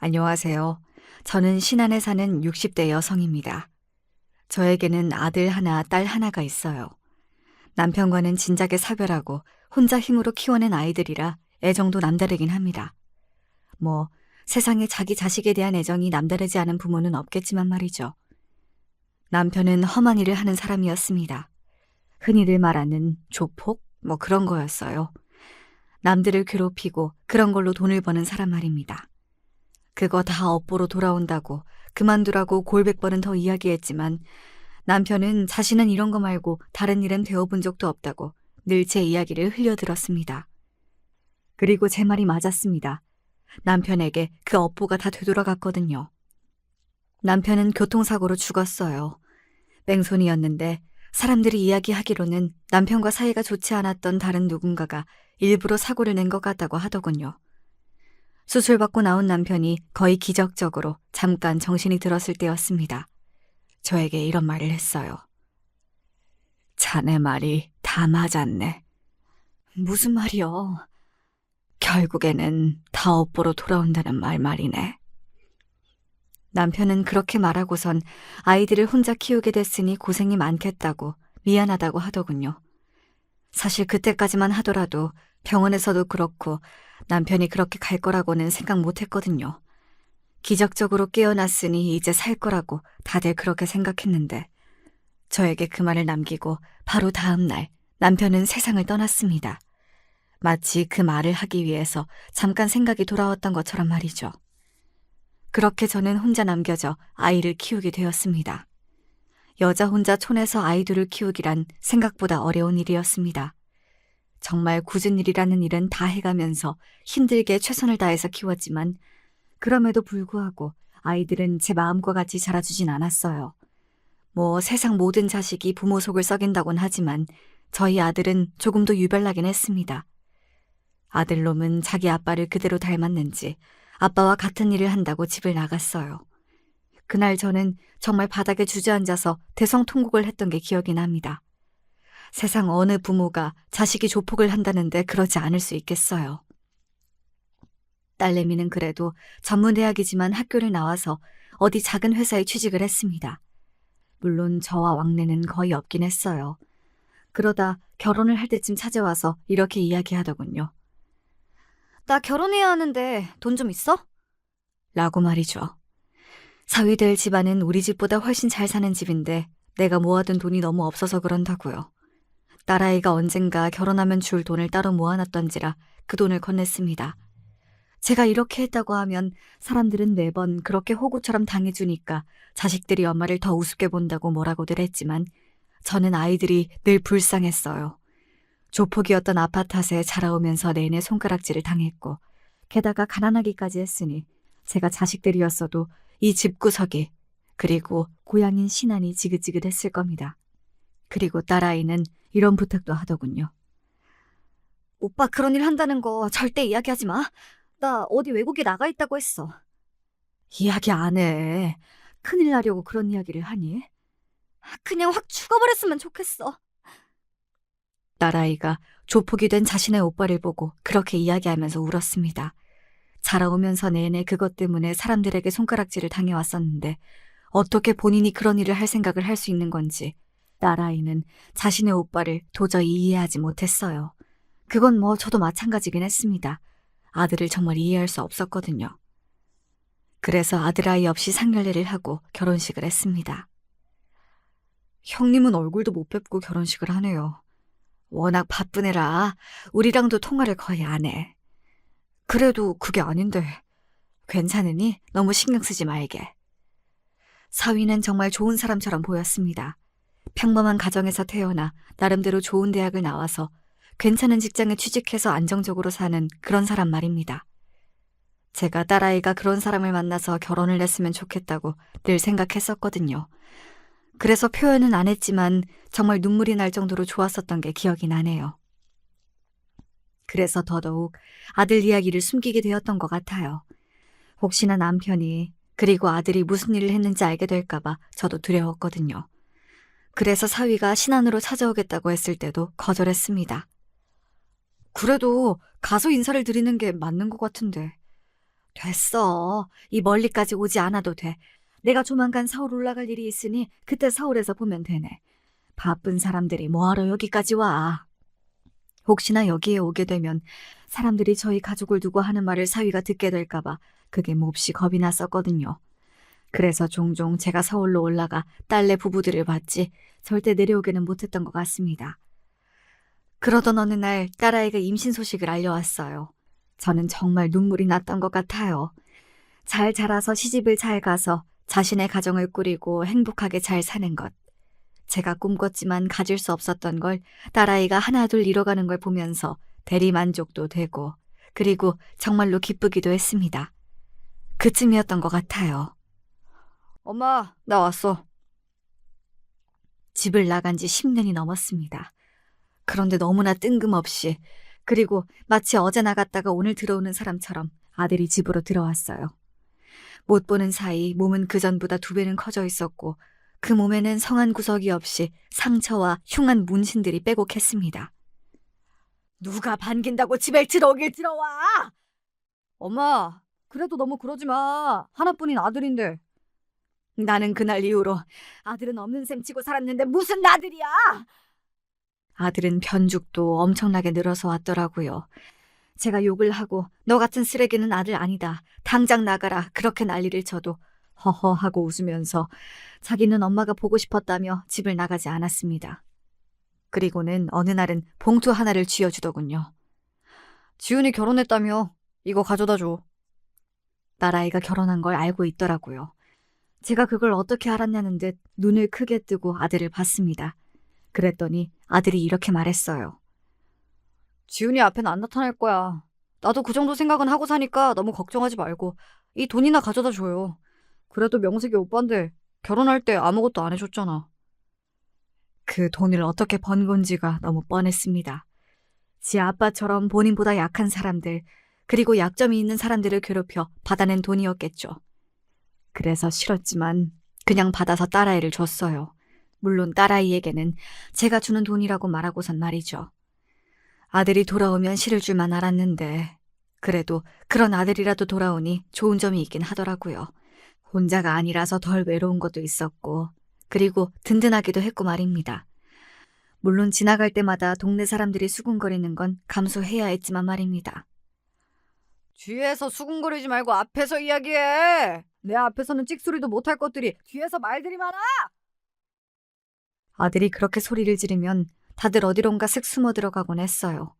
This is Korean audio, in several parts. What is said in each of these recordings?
안녕하세요. 저는 신안에 사는 60대 여성입니다. 저에게는 아들 하나, 딸 하나가 있어요. 남편과는 진작에 사별하고 혼자 힘으로 키워낸 아이들이라 애정도 남다르긴 합니다. 뭐 세상에 자기 자식에 대한 애정이 남다르지 않은 부모는 없겠지만 말이죠. 남편은 험한 일을 하는 사람이었습니다. 흔히들 말하는 조폭? 뭐 그런 거였어요. 남들을 괴롭히고 그런 걸로 돈을 버는 사람 말입니다. 그거 다 업보로 돌아온다고 그만두라고 골백 번은 더 이야기했지만 남편은 자신은 이런 거 말고 다른 일은 배워본 적도 없다고 늘 제 이야기를 흘려들었습니다. 그리고 제 말이 맞았습니다. 남편에게 그 업보가 다 되돌아갔거든요. 남편은 교통사고로 죽었어요. 뺑소니였는데 사람들이 이야기하기로는 남편과 사이가 좋지 않았던 다른 누군가가 일부러 사고를 낸 것 같다고 하더군요. 수술받고 나온 남편이 거의 기적적으로 잠깐 정신이 들었을 때였습니다. 저에게 이런 말을 했어요. 자네 말이 다 맞았네. 무슨 말이요? 결국에는 다 업보로 돌아온다는 말이네. 남편은 그렇게 말하고선 아이들을 혼자 키우게 됐으니 고생이 많겠다고 미안하다고 하더군요. 사실 그때까지만 하더라도 병원에서도 그렇고 남편이 그렇게 갈 거라고는 생각 못 했거든요. 기적적으로 깨어났으니 이제 살 거라고 다들 그렇게 생각했는데 저에게 그 말을 남기고 바로 다음 날 남편은 세상을 떠났습니다. 마치 그 말을 하기 위해서 잠깐 생각이 돌아왔던 것처럼 말이죠. 그렇게 저는 혼자 남겨져 아이를 키우게 되었습니다. 여자 혼자 촌에서 아이들을 키우기란 생각보다 어려운 일이었습니다. 정말 굳은 일이라는 일은 다 해가면서 힘들게 최선을 다해서 키웠지만 그럼에도 불구하고 아이들은 제 마음과 같이 자라주진 않았어요. 뭐 세상 모든 자식이 부모 속을 썩인다곤 하지만 저희 아들은 조금 더 유별나긴 했습니다. 아들놈은 자기 아빠를 그대로 닮았는지 아빠와 같은 일을 한다고 집을 나갔어요. 그날 저는 정말 바닥에 주저앉아서 대성통곡을 했던 게 기억이 납니다. 세상 어느 부모가 자식이 조폭을 한다는데 그러지 않을 수 있겠어요. 딸내미는 그래도 전문대학이지만 학교를 나와서 어디 작은 회사에 취직을 했습니다. 물론 저와 왕래는 거의 없긴 했어요. 그러다 결혼을 할 때쯤 찾아와서 이렇게 이야기하더군요. 나 결혼해야 하는데 돈 좀 있어? 라고 말이죠. 사위될 집안은 우리 집보다 훨씬 잘 사는 집인데 내가 모아둔 돈이 너무 없어서 그런다고요. 딸아이가 언젠가 결혼하면 줄 돈을 따로 모아놨던지라 그 돈을 건넸습니다. 제가 이렇게 했다고 하면 사람들은 매번 그렇게 호구처럼 당해주니까 자식들이 엄마를 더 우습게 본다고 뭐라고들 했지만 저는 아이들이 늘 불쌍했어요. 조폭이었던 아빠 탓에 자라오면서 내내 손가락질을 당했고 게다가 가난하기까지 했으니 제가 자식들이었어도 이 집구석이 그리고 고향인 신안이 지긋지긋했을 겁니다. 그리고 딸아이는 이런 부탁도 하더군요. 오빠 그런 일 한다는 거 절대 이야기하지 마. 나 어디 외국에 나가 있다고 했어. 이야기 안 해. 큰일 나려고 그런 이야기를 하니? 그냥 확 죽어버렸으면 좋겠어. 딸아이가 조폭이 된 자신의 오빠를 보고 그렇게 이야기하면서 울었습니다. 자라오면서 내내 그것 때문에 사람들에게 손가락질을 당해왔었는데 어떻게 본인이 그런 일을 할 생각을 할 수 있는 건지 딸아이는 자신의 오빠를 도저히 이해하지 못했어요. 그건 뭐 저도 마찬가지긴 했습니다. 아들을 정말 이해할 수 없었거든요. 그래서 아들아이 없이 상견례를 하고 결혼식을 했습니다. 형님은 얼굴도 못 뵙고 결혼식을 하네요. 워낙 바쁜 애라 우리랑도 통화를 거의 안 해. 그래도 그게 아닌데 괜찮으니 너무 신경 쓰지 말게. 사위는 정말 좋은 사람처럼 보였습니다. 평범한 가정에서 태어나 나름대로 좋은 대학을 나와서 괜찮은 직장에 취직해서 안정적으로 사는 그런 사람 말입니다. 제가 딸아이가 그런 사람을 만나서 결혼을 했으면 좋겠다고 늘 생각했었거든요. 그래서 표현은 안 했지만 정말 눈물이 날 정도로 좋았었던 게 기억이 나네요. 그래서 더더욱 아들 이야기를 숨기게 되었던 것 같아요. 혹시나 남편이 그리고 아들이 무슨 일을 했는지 알게 될까봐 저도 두려웠거든요. 그래서 사위가 신안으로 찾아오겠다고 했을 때도 거절했습니다. 그래도 가서 인사를 드리는 게 맞는 것 같은데 됐어. 이 멀리까지 오지 않아도 돼. 내가 조만간 서울 올라갈 일이 있으니 그때 서울에서 보면 되네. 바쁜 사람들이 뭐하러 여기까지 와. 혹시나 여기에 오게 되면 사람들이 저희 가족을 두고 하는 말을 사위가 듣게 될까봐 그게 몹시 겁이 났었거든요. 그래서 종종 제가 서울로 올라가 딸네 부부들을 봤지 절대 내려오게는 못했던 것 같습니다. 그러던 어느 날 딸아이가 임신 소식을 알려왔어요. 저는 정말 눈물이 났던 것 같아요. 잘 자라서 시집을 잘 가서 자신의 가정을 꾸리고 행복하게 잘 사는 것. 제가 꿈꿨지만 가질 수 없었던 걸 딸아이가 하나둘 이뤄가는 걸 보면서 대리만족도 되고 그리고 정말로 기쁘기도 했습니다. 그쯤이었던 것 같아요. 엄마, 나 왔어. 집을 나간 지 10년이 넘었습니다. 그런데 너무나 뜬금없이 그리고 마치 어제 나갔다가 오늘 들어오는 사람처럼 아들이 집으로 들어왔어요. 못 보는 사이 몸은 그전보다 2배는 커져 있었고 그 몸에는 성한 구석이 없이 상처와 흉한 문신들이 빼곡했습니다. 누가 반긴다고 집에 들어오길 들어와! 엄마, 그래도 너무 그러지 마. 하나뿐인 아들인데. 나는 그날 이후로 아들은 없는 셈 치고 살았는데 무슨 아들이야! 아들은 변죽도 엄청나게 늘어서 왔더라고요. 제가 욕을 하고 너 같은 쓰레기는 아들 아니다. 당장 나가라. 그렇게 난리를 쳐도 허허 하고 웃으면서 자기는 엄마가 보고 싶었다며 집을 나가지 않았습니다. 그리고는 어느 날은 봉투 하나를 쥐어주더군요. 지훈이 결혼했다며. 이거 가져다 줘. 딸아이가 결혼한 걸 알고 있더라고요. 제가 그걸 어떻게 알았냐는 듯 눈을 크게 뜨고 아들을 봤습니다. 그랬더니 아들이 이렇게 말했어요. 지훈이 앞엔 안 나타날 거야. 나도 그 정도 생각은 하고 사니까 너무 걱정하지 말고 이 돈이나 가져다 줘요. 그래도 명색이 오빠인데 결혼할 때 아무것도 안 해줬잖아. 그 돈을 어떻게 번 건지가 너무 뻔했습니다. 지 아빠처럼 본인보다 약한 사람들, 그리고 약점이 있는 사람들을 괴롭혀 받아낸 돈이었겠죠. 그래서 싫었지만 그냥 받아서 딸아이를 줬어요. 물론 딸아이에게는 제가 주는 돈이라고 말하고선 말이죠. 아들이 돌아오면 실을 줄만 알았는데 그래도 그런 아들이라도 돌아오니 좋은 점이 있긴 하더라고요. 혼자가 아니라서 덜 외로운 것도 있었고 그리고 든든하기도 했고 말입니다. 물론 지나갈 때마다 동네 사람들이 수군거리는 건 감수해야 했지만 말입니다. 뒤에서 수군거리지 말고 앞에서 이야기해. 내 앞에서는 찍소리도 못할 것들이 뒤에서 말들이 많아. 아들이 그렇게 소리를 지르면 다들 어디론가 슥 숨어 들어가곤 했어요.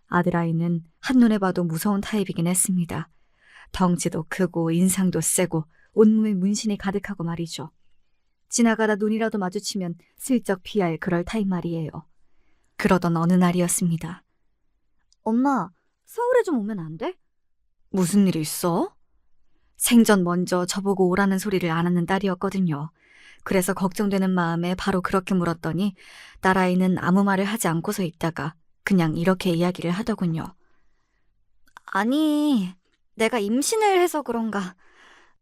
아들아이는 한눈에 봐도 무서운 타입이긴 했습니다. 덩치도 크고 인상도 세고 온몸에 문신이 가득하고 말이죠. 지나가다 눈이라도 마주치면 슬쩍 피할 그럴 타입 말이에요. 그러던 어느 날이었습니다. 엄마, 서울에 좀 오면 안 돼? 무슨 일 있어? 생전 먼저 저보고 오라는 소리를 안 하는 딸이었거든요. 그래서 걱정되는 마음에 바로 그렇게 물었더니 딸아이는 아무 말을 하지 않고서 있다가 그냥 이렇게 이야기를 하더군요. 아니, 내가 임신을 해서 그런가.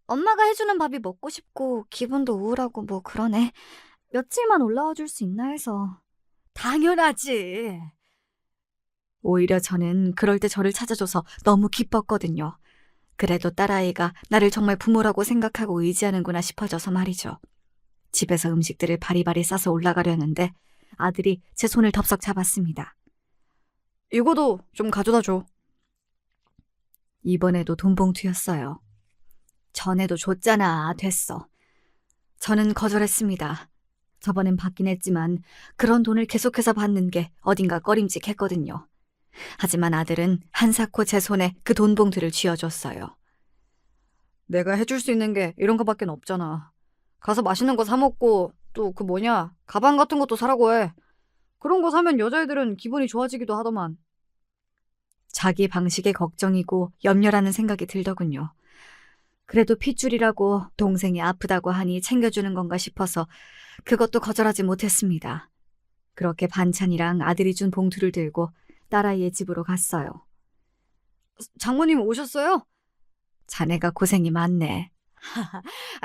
엄마가 해주는 밥이 먹고 싶고 기분도 우울하고 뭐 그러네. 며칠만 올라와 줄 수 있나 해서. 당연하지. 오히려 저는 그럴 때 저를 찾아줘서 너무 기뻤거든요. 그래도 딸아이가 나를 정말 부모라고 생각하고 의지하는구나 싶어져서 말이죠. 집에서 음식들을 바리바리 싸서 올라가려는데 아들이 제 손을 덥석 잡았습니다. 이거도 좀 가져다 줘. 이번에도 돈봉투였어요. 전에도 줬잖아. 됐어. 저는 거절했습니다. 저번엔 받긴 했지만 그런 돈을 계속해서 받는 게 어딘가 꺼림칙했거든요. 하지만 아들은 한사코 제 손에 그 돈봉투를 쥐어줬어요. 내가 해줄 수 있는 게 이런 거밖에 없잖아. 가서 맛있는 거 사 먹고 또 그 가방 같은 것도 사라고 해. 그런 거 사면 여자애들은 기분이 좋아지기도 하더만. 자기 방식의 걱정이고 염려라는 생각이 들더군요. 그래도 핏줄이라고 동생이 아프다고 하니 챙겨주는 건가 싶어서 그것도 거절하지 못했습니다. 그렇게 반찬이랑 아들이 준 봉투를 들고 딸아이의 집으로 갔어요. 장모님 오셨어요? 자네가 고생이 많네.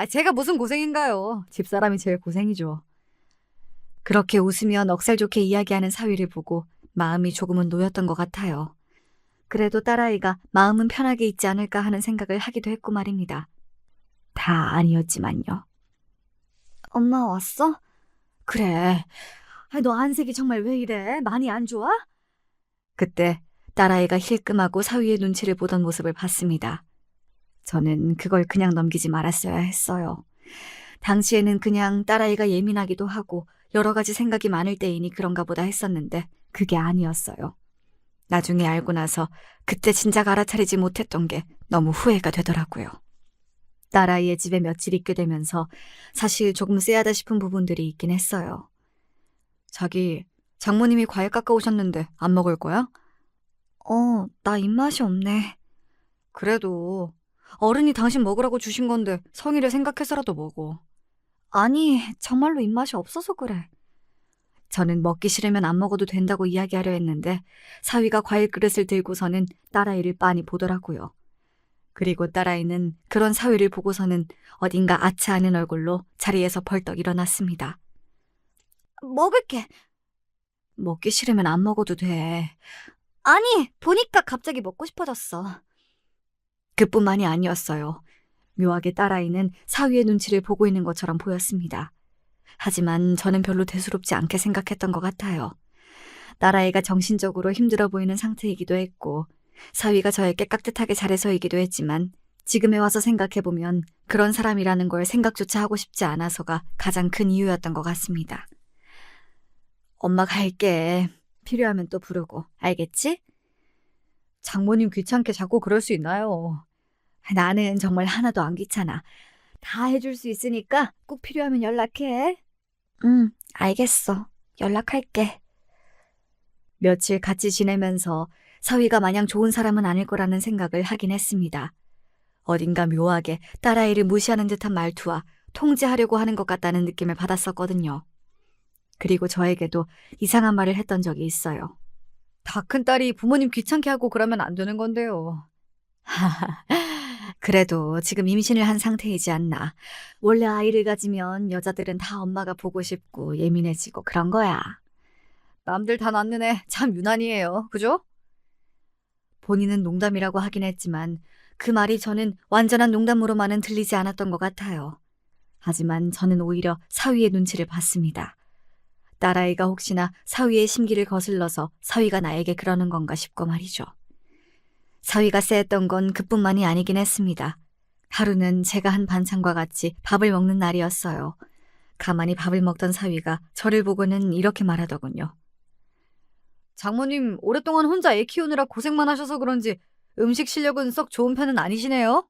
제가 무슨 고생인가요? 집사람이 제일 고생이죠. 그렇게 웃으며 넉살 좋게 이야기하는 사위를 보고 마음이 조금은 놓였던 것 같아요. 그래도 딸아이가 마음은 편하게 있지 않을까 하는 생각을 하기도 했고 말입니다. 다 아니었지만요. 엄마 왔어? 그래. 너 안색이 정말 왜 이래? 많이 안 좋아? 그때 딸아이가 힐끔하고 사위의 눈치를 보던 모습을 봤습니다. 저는 그걸 그냥 넘기지 말았어야 했어요. 당시에는 그냥 딸아이가 예민하기도 하고 여러 가지 생각이 많을 때이니 그런가 보다 했었는데 그게 아니었어요. 나중에 알고 나서 그때 진작 알아차리지 못했던 게 너무 후회가 되더라고요. 딸아이의 집에 며칠 있게 되면서 사실 조금 쎄하다 싶은 부분들이 있긴 했어요. 자기, 장모님이 과일 깎아오셨는데 안 먹을 거야? 나 입맛이 없네. 그래도 어른이 당신 먹으라고 주신 건데 성의를 생각해서라도 먹어. 아니, 정말로 입맛이 없어서 그래. 저는 먹기 싫으면 안 먹어도 된다고 이야기하려 했는데 사위가 과일 그릇을 들고서는 딸아이를 빤히 보더라고요. 그리고 딸아이는 그런 사위를 보고서는 어딘가 아차하는 얼굴로 자리에서 벌떡 일어났습니다. 먹을게. 먹기 싫으면 안 먹어도 돼. 아니, 보니까 갑자기 먹고 싶어졌어. 그뿐만이 아니었어요. 묘하게 딸아이는 사위의 눈치를 보고 있는 것처럼 보였습니다. 하지만 저는 별로 대수롭지 않게 생각했던 것 같아요. 딸아이가 정신적으로 힘들어 보이는 상태이기도 했고 사위가 저에게 깍듯하게 잘해서이기도 했지만 지금에 와서 생각해보면 그런 사람이라는 걸 생각조차 하고 싶지 않아서가 가장 큰 이유였던 것 같습니다. 엄마 갈게. 필요하면 또 부르고. 알겠지? 장모님 귀찮게 자꾸 그럴 수 있나요? 나는 정말 하나도 안 귀찮아. 다 해줄 수 있으니까 꼭 필요하면 연락해. 응, 알겠어. 연락할게. 며칠 같이 지내면서 사위가 마냥 좋은 사람은 아닐 거라는 생각을 하긴 했습니다. 어딘가 묘하게 딸아이를 무시하는 듯한 말투와 통제하려고 하는 것 같다는 느낌을 받았었거든요. 그리고 저에게도 이상한 말을 했던 적이 있어요. 다 큰 딸이 부모님 귀찮게 하고 그러면 안 되는 건데요. 그래도 지금 임신을 한 상태이지 않나. 원래 아이를 가지면 여자들은 다 엄마가 보고 싶고 예민해지고 그런 거야. 남들 다 낳는 애 참 유난이에요. 그죠? 본인은 농담이라고 하긴 했지만 그 말이 저는 완전한 농담으로만은 들리지 않았던 것 같아요. 하지만 저는 오히려 사위의 눈치를 봤습니다. 딸아이가 혹시나 사위의 심기를 거슬러서 사위가 나에게 그러는 건가 싶고 말이죠. 사위가 쎄했던 건 그뿐만이 아니긴 했습니다. 하루는 제가 한 반찬과 같이 밥을 먹는 날이었어요. 가만히 밥을 먹던 사위가 저를 보고는 이렇게 말하더군요. 장모님 오랫동안 혼자 애 키우느라 고생만 하셔서 그런지 음식 실력은 썩 좋은 편은 아니시네요?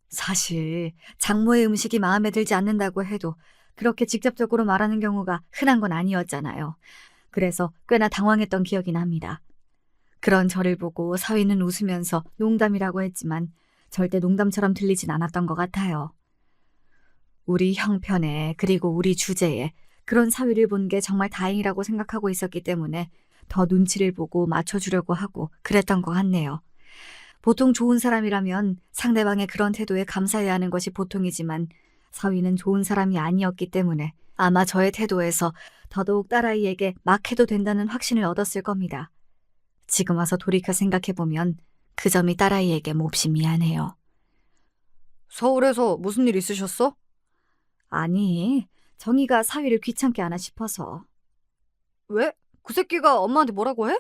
사실 장모의 음식이 마음에 들지 않는다고 해도 그렇게 직접적으로 말하는 경우가 흔한 건 아니었잖아요. 그래서 꽤나 당황했던 기억이 납니다. 그런 저를 보고 사위는 웃으면서 농담이라고 했지만 절대 농담처럼 들리진 않았던 것 같아요. 우리 형편에 그리고 우리 주제에 그런 사위를 본 게 정말 다행이라고 생각하고 있었기 때문에 더 눈치를 보고 맞춰주려고 하고 그랬던 것 같네요. 보통 좋은 사람이라면 상대방의 그런 태도에 감사해야 하는 것이 보통이지만 사위는 좋은 사람이 아니었기 때문에 아마 저의 태도에서 더더욱 딸아이에게 막 해도 된다는 확신을 얻었을 겁니다. 지금 와서 돌이켜 생각해보면 그 점이 딸아이에게 몹시 미안해요. 서울에서 무슨 일 있으셨어? 아니, 정희가 사위를 귀찮게 하나 싶어서. 왜? 그 새끼가 엄마한테 뭐라고 해?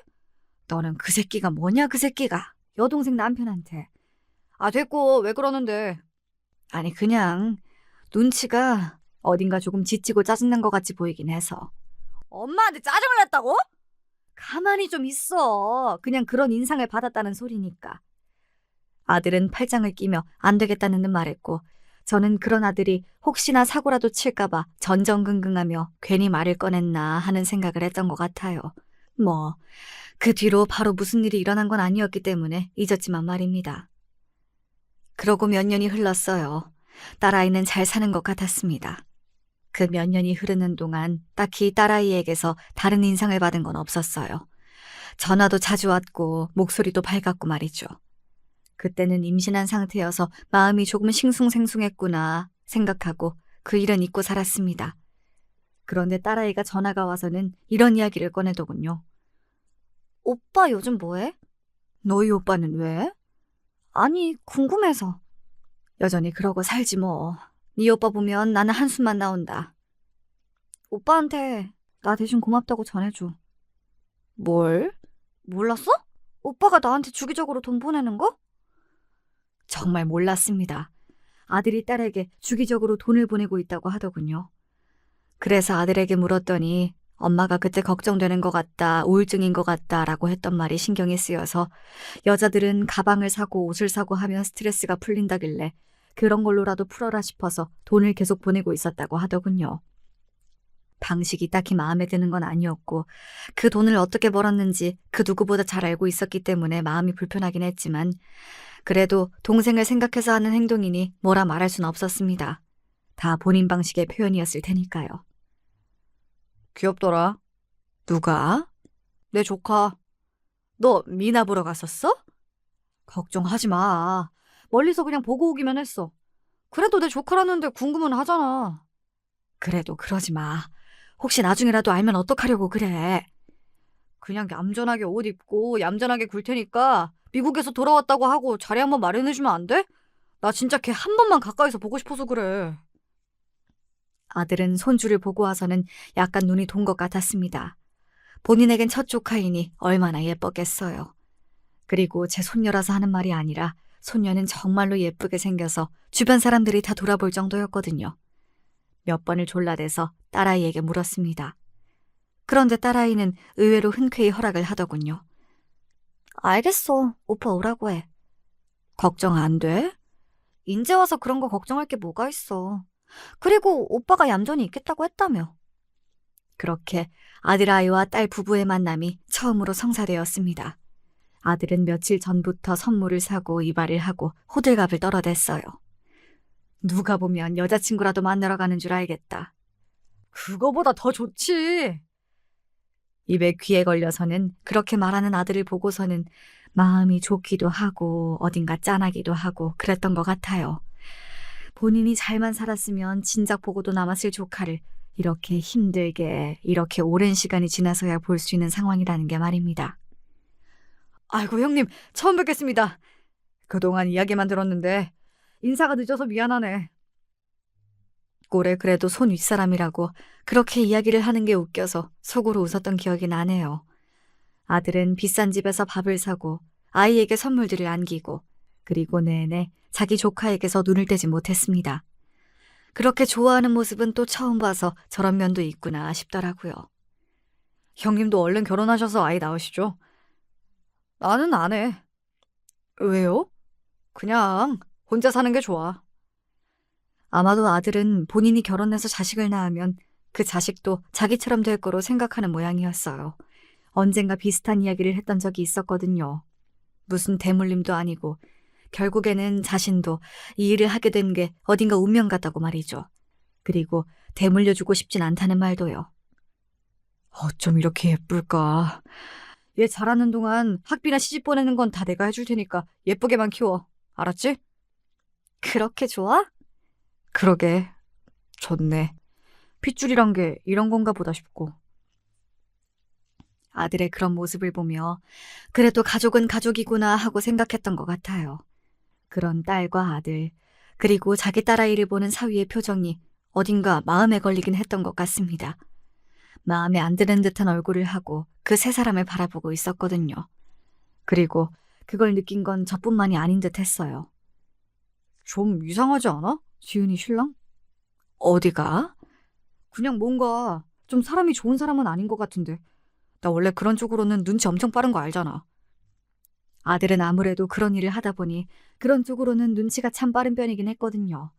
너는 그 새끼가 뭐냐 그 새끼가. 여동생 남편한테. 아 됐고 왜 그러는데. 아니 그냥 눈치가 어딘가 조금 지치고 짜증난 것 같이 보이긴 해서. 엄마한테 짜증을 냈다고? 가만히 좀 있어. 그냥 그런 인상을 받았다는 소리니까. 아들은 팔짱을 끼며 안 되겠다는 듯 말했고 저는 그런 아들이 혹시나 사고라도 칠까봐 전전긍긍하며 괜히 말을 꺼냈나 하는 생각을 했던 것 같아요. 뭐 그 뒤로 바로 무슨 일이 일어난 건 아니었기 때문에 잊었지만 말입니다. 그러고 몇 년이 흘렀어요. 딸아이는 잘 사는 것 같았습니다. 그 몇 년이 흐르는 동안 딱히 딸아이에게서 다른 인상을 받은 건 없었어요. 전화도 자주 왔고 목소리도 밝았고 말이죠. 그때는 임신한 상태여서 마음이 조금 싱숭생숭했구나 생각하고 그 일은 잊고 살았습니다. 그런데 딸아이가 전화가 와서는 이런 이야기를 꺼내더군요. 오빠 요즘 뭐해? 너희 오빠는 왜? 아니, 궁금해서. 여전히 그러고 살지 뭐. 네 오빠 보면 나는 한숨만 나온다. 오빠한테 나 대신 고맙다고 전해줘. 뭘? 몰랐어? 오빠가 나한테 주기적으로 돈 보내는 거? 정말 몰랐습니다. 아들이 딸에게 주기적으로 돈을 보내고 있다고 하더군요. 그래서 아들에게 물었더니 엄마가 그때 걱정되는 것 같다, 우울증인 것 같다라고 했던 말이 신경이 쓰여서 여자들은 가방을 사고 옷을 사고 하면 스트레스가 풀린다길래 그런 걸로라도 풀어라 싶어서 돈을 계속 보내고 있었다고 하더군요. 방식이 딱히 마음에 드는 건 아니었고 그 돈을 어떻게 벌었는지 그 누구보다 잘 알고 있었기 때문에 마음이 불편하긴 했지만 그래도 동생을 생각해서 하는 행동이니 뭐라 말할 순 없었습니다. 다 본인 방식의 표현이었을 테니까요. 귀엽더라. 누가? 내 조카. 너 미나 보러 갔었어? 걱정하지 마. 멀리서 그냥 보고 오기만 했어. 그래도 내 조카라는데 궁금은 하잖아. 그래도 그러지 마. 혹시 나중에라도 알면 어떡하려고 그래. 그냥 얌전하게 옷 입고 얌전하게 굴 테니까 미국에서 돌아왔다고 하고 자리 한번 마련해주면 안 돼? 나 진짜 걔 한 번만 가까이서 보고 싶어서 그래. 아들은 손주를 보고 와서는 약간 눈이 돈 것 같았습니다. 본인에겐 첫 조카이니 얼마나 예뻤겠어요. 그리고 제 손녀라서 하는 말이 아니라 손녀는 정말로 예쁘게 생겨서 주변 사람들이 다 돌아볼 정도였거든요. 몇 번을 졸라대서 딸아이에게 물었습니다. 그런데 딸아이는 의외로 흔쾌히 허락을 하더군요. 알겠어. 오빠 오라고 해. 걱정 안 돼? 인제 와서 그런 거 걱정할 게 뭐가 있어. 그리고 오빠가 얌전히 있겠다고 했다며. 그렇게 아들아이와 딸 부부의 만남이 처음으로 성사되었습니다. 아들은 며칠 전부터 선물을 사고 이발을 하고 호들갑을 떨어댔어요. 누가 보면 여자친구라도 만나러 가는 줄 알겠다. 그거보다 더 좋지. 입에 귀에 걸려서는 그렇게 말하는 아들을 보고서는 마음이 좋기도 하고 어딘가 짠하기도 하고 그랬던 것 같아요. 본인이 잘만 살았으면 진작 보고도 남았을 조카를 이렇게 힘들게 이렇게 오랜 시간이 지나서야 볼 수 있는 상황이라는 게 말입니다. 아이고 형님 처음 뵙겠습니다. 그동안 이야기만 들었는데 인사가 늦어서 미안하네. 꼴에 그래도 손 윗사람이라고 그렇게 이야기를 하는 게 웃겨서 속으로 웃었던 기억이 나네요. 아들은 비싼 집에서 밥을 사고 아이에게 선물들을 안기고 그리고 내내 자기 조카에게서 눈을 떼지 못했습니다. 그렇게 좋아하는 모습은 또 처음 봐서 저런 면도 있구나 싶더라고요. 형님도 얼른 결혼하셔서 아이 낳으시죠? 나는 안 해. 왜요? 그냥 혼자 사는 게 좋아. 아마도 아들은 본인이 결혼해서 자식을 낳으면 그 자식도 자기처럼 될 거로 생각하는 모양이었어요. 언젠가 비슷한 이야기를 했던 적이 있었거든요. 무슨 대물림도 아니고 결국에는 자신도 이 일을 하게 된 게 어딘가 운명 같다고 말이죠. 그리고 대물려주고 싶진 않다는 말도요. 어쩜 이렇게 예쁠까. 얘 자라는 동안 학비나 시집 보내는 건 다 내가 해줄 테니까 예쁘게만 키워. 알았지? 그렇게 좋아? 그러게. 좋네. 핏줄이란 게 이런 건가 보다 싶고. 아들의 그런 모습을 보며 그래도 가족은 가족이구나 하고 생각했던 것 같아요. 그런 딸과 아들, 그리고 자기 딸아이를 보는 사위의 표정이 어딘가 마음에 걸리긴 했던 것 같습니다. 마음에 안 드는 듯한 얼굴을 하고 그 세 사람을 바라보고 있었거든요. 그리고 그걸 느낀 건 저뿐만이 아닌 듯 했어요. 좀 이상하지 않아? 지은이 신랑? 어디가? 그냥 뭔가 좀 사람이 좋은 사람은 아닌 것 같은데. 나 원래 그런 쪽으로는 눈치 엄청 빠른 거 알잖아. 아들은 아무래도 그런 일을 하다 보니 그런 쪽으로는 눈치가 참 빠른 편이긴 했거든요.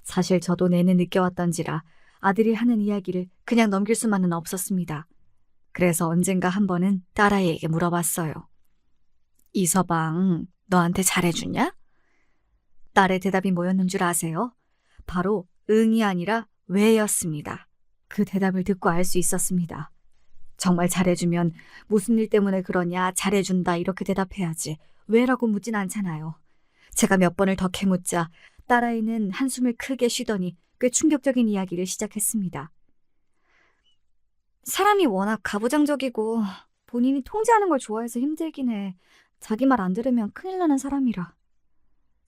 사실 저도 내내 느껴왔던지라 아들이 하는 이야기를 그냥 넘길 수만은 없었습니다. 그래서 언젠가 한 번은 딸아이에게 물어봤어요. 이서방, 너한테 잘해주냐? 딸의 대답이 뭐였는 줄 아세요? 바로 응이 아니라 왜였습니다. 그 대답을 듣고 알 수 있었습니다. 정말 잘해주면 무슨 일 때문에 그러냐, 잘해준다 이렇게 대답해야지 왜라고 묻진 않잖아요. 제가 몇 번을 더 캐묻자 딸아이는 한숨을 크게 쉬더니 꽤 충격적인 이야기를 시작했습니다. 사람이 워낙 가부장적이고 본인이 통제하는 걸 좋아해서 힘들긴 해. 자기 말 안 들으면 큰일 나는 사람이라.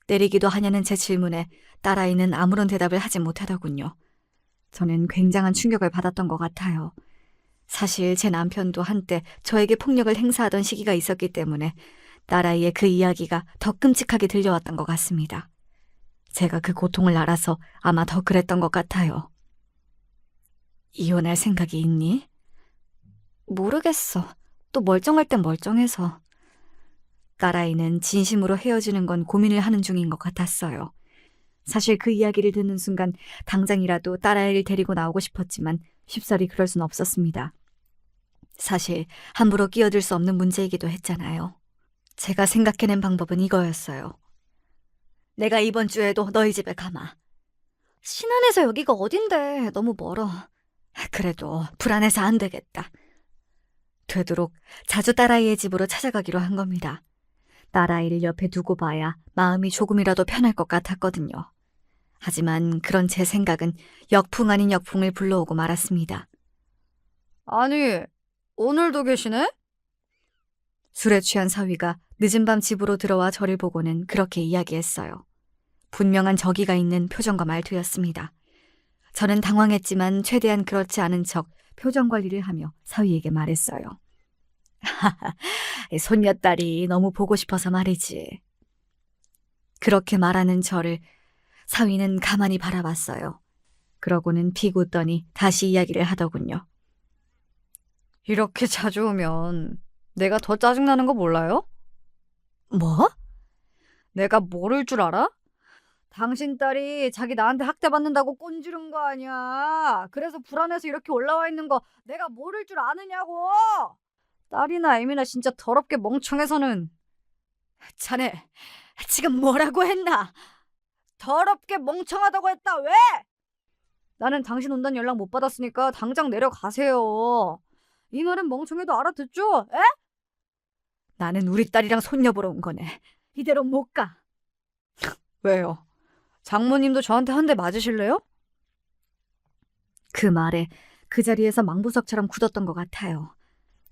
때리기도 하냐는 제 질문에 딸아이는 아무런 대답을 하지 못하더군요. 저는 굉장한 충격을 받았던 것 같아요. 사실 제 남편도 한때 저에게 폭력을 행사하던 시기가 있었기 때문에 딸아이의 그 이야기가 더 끔찍하게 들려왔던 것 같습니다. 제가 그 고통을 알아서 아마 더 그랬던 것 같아요. 이혼할 생각이 있니? 모르겠어. 또 멀쩡할 땐 멀쩡해서. 딸아이는 진심으로 헤어지는 건 고민을 하는 중인 것 같았어요. 사실 그 이야기를 듣는 순간 당장이라도 딸아이를 데리고 나오고 싶었지만 쉽사리 그럴 순 없었습니다. 사실 함부로 끼어들 수 없는 문제이기도 했잖아요. 제가 생각해낸 방법은 이거였어요. 내가 이번 주에도 너희 집에 가마. 신안에서 여기가 어딘데 너무 멀어. 그래도 불안해서 안 되겠다. 되도록 자주 딸아이의 집으로 찾아가기로 한 겁니다. 딸아이를 옆에 두고 봐야 마음이 조금이라도 편할 것 같았거든요. 하지만 그런 제 생각은 역풍 아닌 역풍을 불러오고 말았습니다. 아니, 오늘도 계시네? 술에 취한 사위가 늦은 밤 집으로 들어와 저를 보고는 그렇게 이야기했어요. 분명한 적의가 있는 표정과 말투였습니다. 저는 당황했지만 최대한 그렇지 않은 척 표정 관리를 하며 사위에게 말했어요. 손녀딸이 너무 보고 싶어서 말이지. 그렇게 말하는 저를 사위는 가만히 바라봤어요. 그러고는 픽 웃더니 다시 이야기를 하더군요. 이렇게 자주 오면 내가 더 짜증나는 거 몰라요? 뭐? 내가 모를 줄 알아? 당신 딸이 자기 나한테 학대받는다고 꼰지른 거 아니야. 그래서 불안해서 이렇게 올라와 있는 거 내가 모를 줄 아느냐고. 딸이나 애미나 진짜 더럽게 멍청해서는. 자네 지금 뭐라고 했나? 더럽게 멍청하다고 했다. 왜? 나는 당신 온다는 연락 못 받았으니까 당장 내려가세요. 이 말은 멍청해도 알아듣죠? 에? 나는 우리 딸이랑 손녀 보러 온 거네. 이대로 못 가. 왜요? 장모님도 저한테 한 대 맞으실래요? 그 말에 그 자리에서 망부석처럼 굳었던 것 같아요.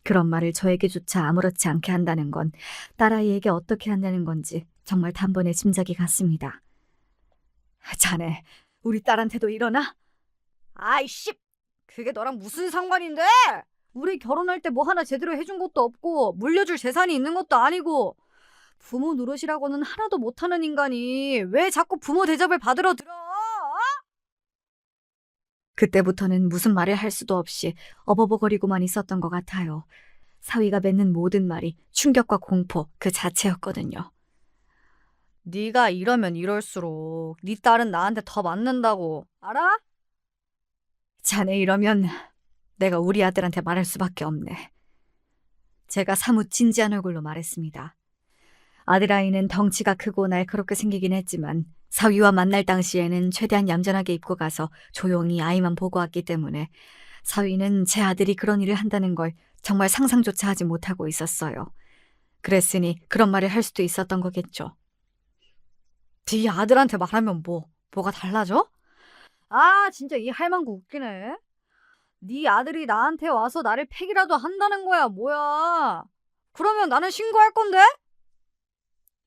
그런 말을 저에게조차 아무렇지 않게 한다는 건 딸아이에게 어떻게 한다는 건지 정말 단번에 짐작이 갔습니다. 자네, 우리 딸한테도 이러나? 아이씨, 그게 너랑 무슨 상관인데? 우리 결혼할 때 뭐 하나 제대로 해준 것도 없고 물려줄 재산이 있는 것도 아니고 부모 노릇이라고는 하나도 못하는 인간이 왜 자꾸 부모 대접을 받으러 들어? 그때부터는 무슨 말을 할 수도 없이 어버버거리고만 있었던 것 같아요. 사위가 맺는 모든 말이 충격과 공포 그 자체였거든요. 네가 이러면 이럴수록 네 딸은 나한테 더 맞는다고 알아? 자네 이러면 내가 우리 아들한테 말할 수밖에 없네. 제가 사뭇 진지한 얼굴로 말했습니다. 아들아이는 덩치가 크고 날카롭게 생기긴 했지만 사위와 만날 당시에는 최대한 얌전하게 입고 가서 조용히 아이만 보고 왔기 때문에 사위는 제 아들이 그런 일을 한다는 걸 정말 상상조차 하지 못하고 있었어요. 그랬으니 그런 말을 할 수도 있었던 거겠죠. 네 아들한테 말하면 뭐가 달라져? 아, 진짜 이 할망구 웃기네. 네 아들이 나한테 와서 나를 패기라도 한다는 거야, 뭐야. 그러면 나는 신고할 건데?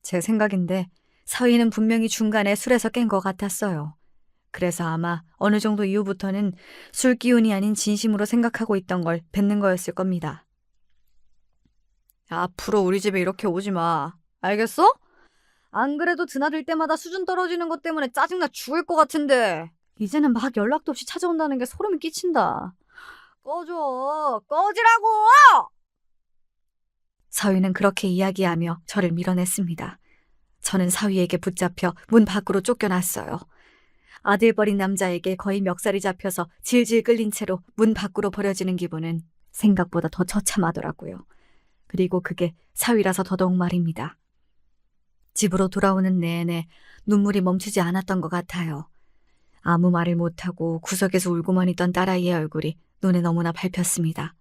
제 생각인데 사위는 분명히 중간에 술에서 깬 것 같았어요. 그래서 아마 어느 정도 이후부터는 술 기운이 아닌 진심으로 생각하고 있던 걸 뱉는 거였을 겁니다. 앞으로 우리 집에 이렇게 오지 마. 알겠어? 안 그래도 드나들 때마다 수준 떨어지는 것 때문에 짜증나 죽을 것 같은데 이제는 막 연락도 없이 찾아온다는 게 소름이 끼친다. 꺼져. 꺼지라고! 사위는 그렇게 이야기하며 저를 밀어냈습니다. 저는 사위에게 붙잡혀 문 밖으로 쫓겨났어요. 아들 버린 남자에게 거의 멱살이 잡혀서 질질 끌린 채로 문 밖으로 버려지는 기분은 생각보다 더 처참하더라고요. 그리고 그게 사위라서 더더욱 말입니다. 집으로 돌아오는 내내 눈물이 멈추지 않았던 것 같아요. 아무 말을 못하고 구석에서 울고만 있던 딸아이의 얼굴이 눈에 너무나 밟혔습니다.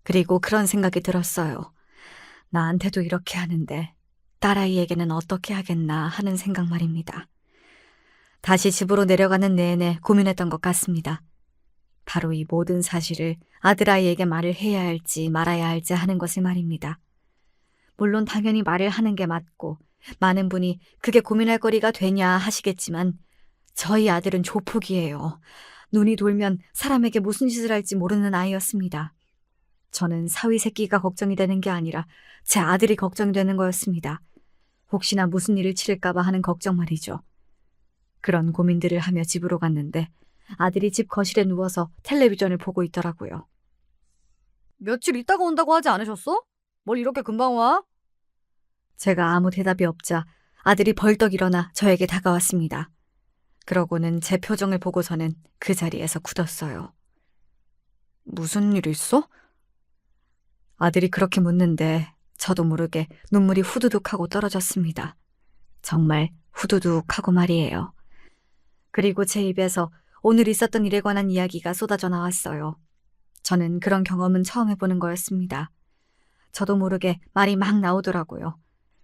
그리고 그런 생각이 들었어요. 나한테도 이렇게 하는데 딸아이에게는 어떻게 하겠나 하는 생각 말입니다. 다시 집으로 내려가는 내내 고민했던 것 같습니다. 바로 이 모든 사실을 아들아이에게 말을 해야 할지 말아야 할지 하는 것을 말입니다. 물론 당연히 말을 하는 게 맞고 많은 분이 그게 고민할 거리가 되냐 하시겠지만 저희 아들은 조폭이에요. 눈이 돌면 사람에게 무슨 짓을 할지 모르는 아이였습니다. 저는 사위 새끼가 걱정이 되는 게 아니라 제 아들이 걱정이 되는 거였습니다. 혹시나 무슨 일을 치를까 봐 하는 걱정 말이죠. 그런 고민들을 하며 집으로 갔는데 아들이 집 거실에 누워서 텔레비전을 보고 있더라고요. 며칠 있다가 온다고 하지 않으셨어? 뭘 이렇게 금방 와? 제가 아무 대답이 없자 아들이 벌떡 일어나 저에게 다가왔습니다. 그러고는 제 표정을 보고서는 그 자리에서 굳었어요. 무슨 일 있어? 아들이 그렇게 묻는데 저도 모르게 눈물이 후두둑하고 떨어졌습니다. 정말 후두둑하고 말이에요. 그리고 제 입에서 오늘 있었던 일에 관한 이야기가 쏟아져 나왔어요. 저는 그런 경험은 처음 해보는 거였습니다. 저도 모르게 말이 막 나오더라고요.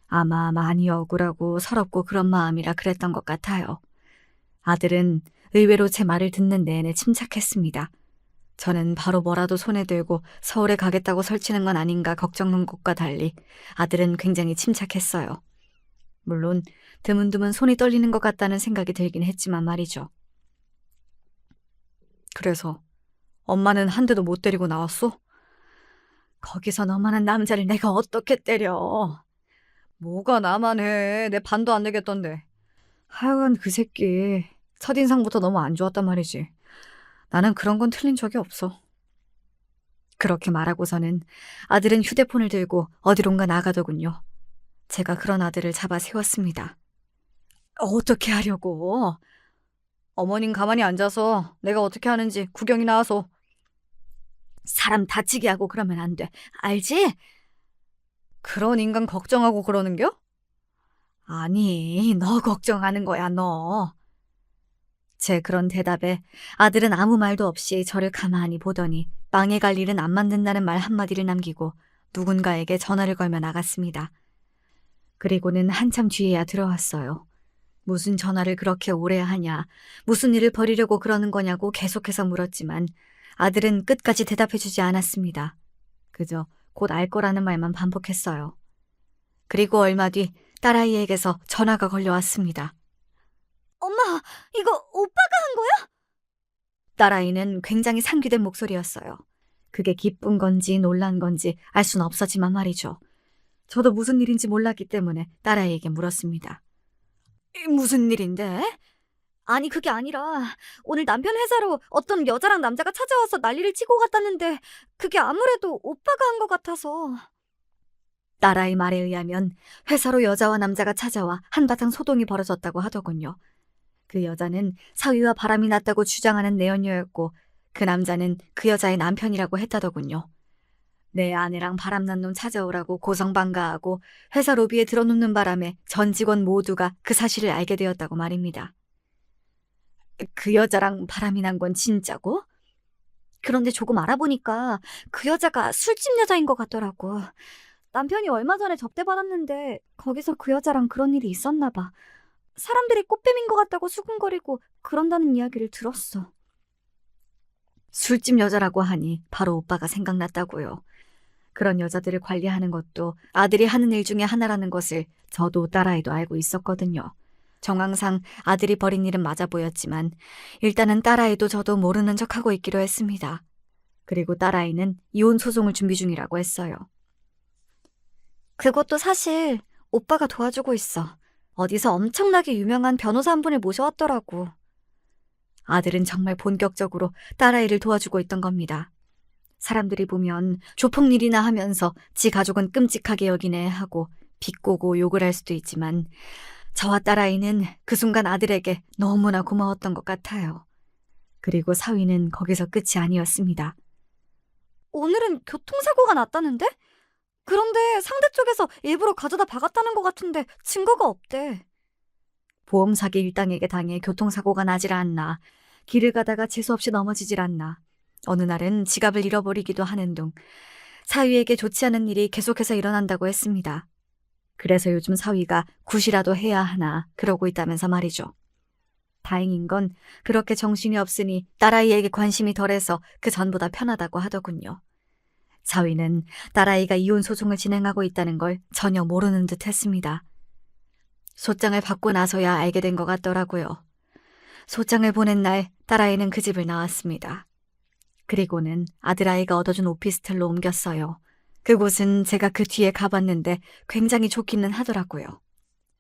아마 많이 억울하고 서럽고 그런 마음이라 그랬던 것 같아요. 아들은 의외로 제 말을 듣는 내내 침착했습니다. 저는 바로 뭐라도 손에 들고 서울에 가겠다고 설치는 건 아닌가 걱정한 것과 달리 아들은 굉장히 침착했어요. 물론 드문드문 손이 떨리는 것 같다는 생각이 들긴 했지만 말이죠. 그래서 엄마는 한 대도 못 때리고 나왔어? 거기서 너만한 남자를 내가 어떻게 때려? 뭐가 나만 해. 내 반도 안 되겠던데. 하여간 그 새끼 첫인상부터 너무 안 좋았단 말이지. 나는 그런 건 틀린 적이 없어. 그렇게 말하고서는 아들은 휴대폰을 들고 어디론가 나가더군요. 제가 그런 아들을 잡아 세웠습니다. 어떻게 하려고? 어머님 가만히 앉아서 내가 어떻게 하는지 구경이나 하소. 사람 다치게 하고 그러면 안 돼. 알지? 그런 인간 걱정하고 그러는겨? 아니, 너 걱정하는 거야, 너. 제 그런 대답에 아들은 아무 말도 없이 저를 가만히 보더니 빵에 갈 일은 안 만든다는 말 한마디를 남기고 누군가에게 전화를 걸며 나갔습니다. 그리고는 한참 뒤에야 들어왔어요. 무슨 전화를 그렇게 오래 하냐, 무슨 일을 벌이려고 그러는 거냐고 계속해서 물었지만 아들은 끝까지 대답해주지 않았습니다. 그저 곧 알 거라는 말만 반복했어요. 그리고 얼마 뒤 딸아이에게서 전화가 걸려왔습니다. 엄마, 이거 오빠가 한 거야? 딸아이는 굉장히 상기된 목소리였어요. 그게 기쁜 건지 놀란 건지 알 수는 없었지만 말이죠. 저도 무슨 일인지 몰랐기 때문에 딸아이에게 물었습니다. 무슨 일인데? 아니 그게 아니라 오늘 남편 회사로 어떤 여자랑 남자가 찾아와서 난리를 치고 갔다는데 그게 아무래도 오빠가 한 것 같아서. 딸아이 말에 의하면 회사로 여자와 남자가 찾아와 한바탕 소동이 벌어졌다고 하더군요. 그 여자는 사위와 바람이 났다고 주장하는 내연녀였고 그 남자는 그 여자의 남편이라고 했다더군요. 내 아내랑 바람난 놈 찾아오라고 고성방가하고 회사 로비에 들어눕는 바람에 전 직원 모두가 그 사실을 알게 되었다고 말입니다. 그 여자랑 바람이 난 건 진짜고? 그런데 조금 알아보니까 그 여자가 술집 여자인 것 같더라고. 남편이 얼마 전에 접대받았는데 거기서 그 여자랑 그런 일이 있었나 봐. 사람들이 꽃뱀인 것 같다고 수군거리고 그런다는 이야기를 들었어. 술집 여자라고 하니 바로 오빠가 생각났다고요. 그런 여자들을 관리하는 것도 아들이 하는 일 중에 하나라는 것을 저도 딸아이도 알고 있었거든요. 정황상 아들이 벌인 일은 맞아 보였지만 일단은 딸아이도 저도 모르는 척하고 있기로 했습니다. 그리고 딸아이는 이혼 소송을 준비 중이라고 했어요. 그것도 사실 오빠가 도와주고 있어. 어디서 엄청나게 유명한 변호사 한 분을 모셔왔더라고. 아들은 정말 본격적으로 딸아이를 도와주고 있던 겁니다. 사람들이 보면 조폭일이나 하면서 지 가족은 끔찍하게 여기네 하고 비꼬고 욕을 할 수도 있지만 저와 딸아이는 그 순간 아들에게 너무나 고마웠던 것 같아요. 그리고 사위는 거기서 끝이 아니었습니다. 오늘은 교통사고가 났다는데? 그런데 상대 쪽에서 일부러 가져다 박았다는 것 같은데 증거가 없대. 보험 사기 일당에게 당해 교통사고가 나질 않나. 길을 가다가 재수없이 넘어지질 않나. 어느 날은 지갑을 잃어버리기도 하는 둥 사위에게 좋지 않은 일이 계속해서 일어난다고 했습니다. 그래서 요즘 사위가 굿이라도 해야 하나 그러고 있다면서 말이죠. 다행인 건 그렇게 정신이 없으니 딸아이에게 관심이 덜해서 그 전보다 편하다고 하더군요. 사위는 딸아이가 이혼 소송을 진행하고 있다는 걸 전혀 모르는 듯 했습니다. 소장을 받고 나서야 알게 된 것 같더라고요. 소장을 보낸 날 딸아이는 그 집을 나왔습니다. 그리고는 아들아이가 얻어준 오피스텔로 옮겼어요. 그곳은 제가 그 뒤에 가봤는데 굉장히 좋기는 하더라고요.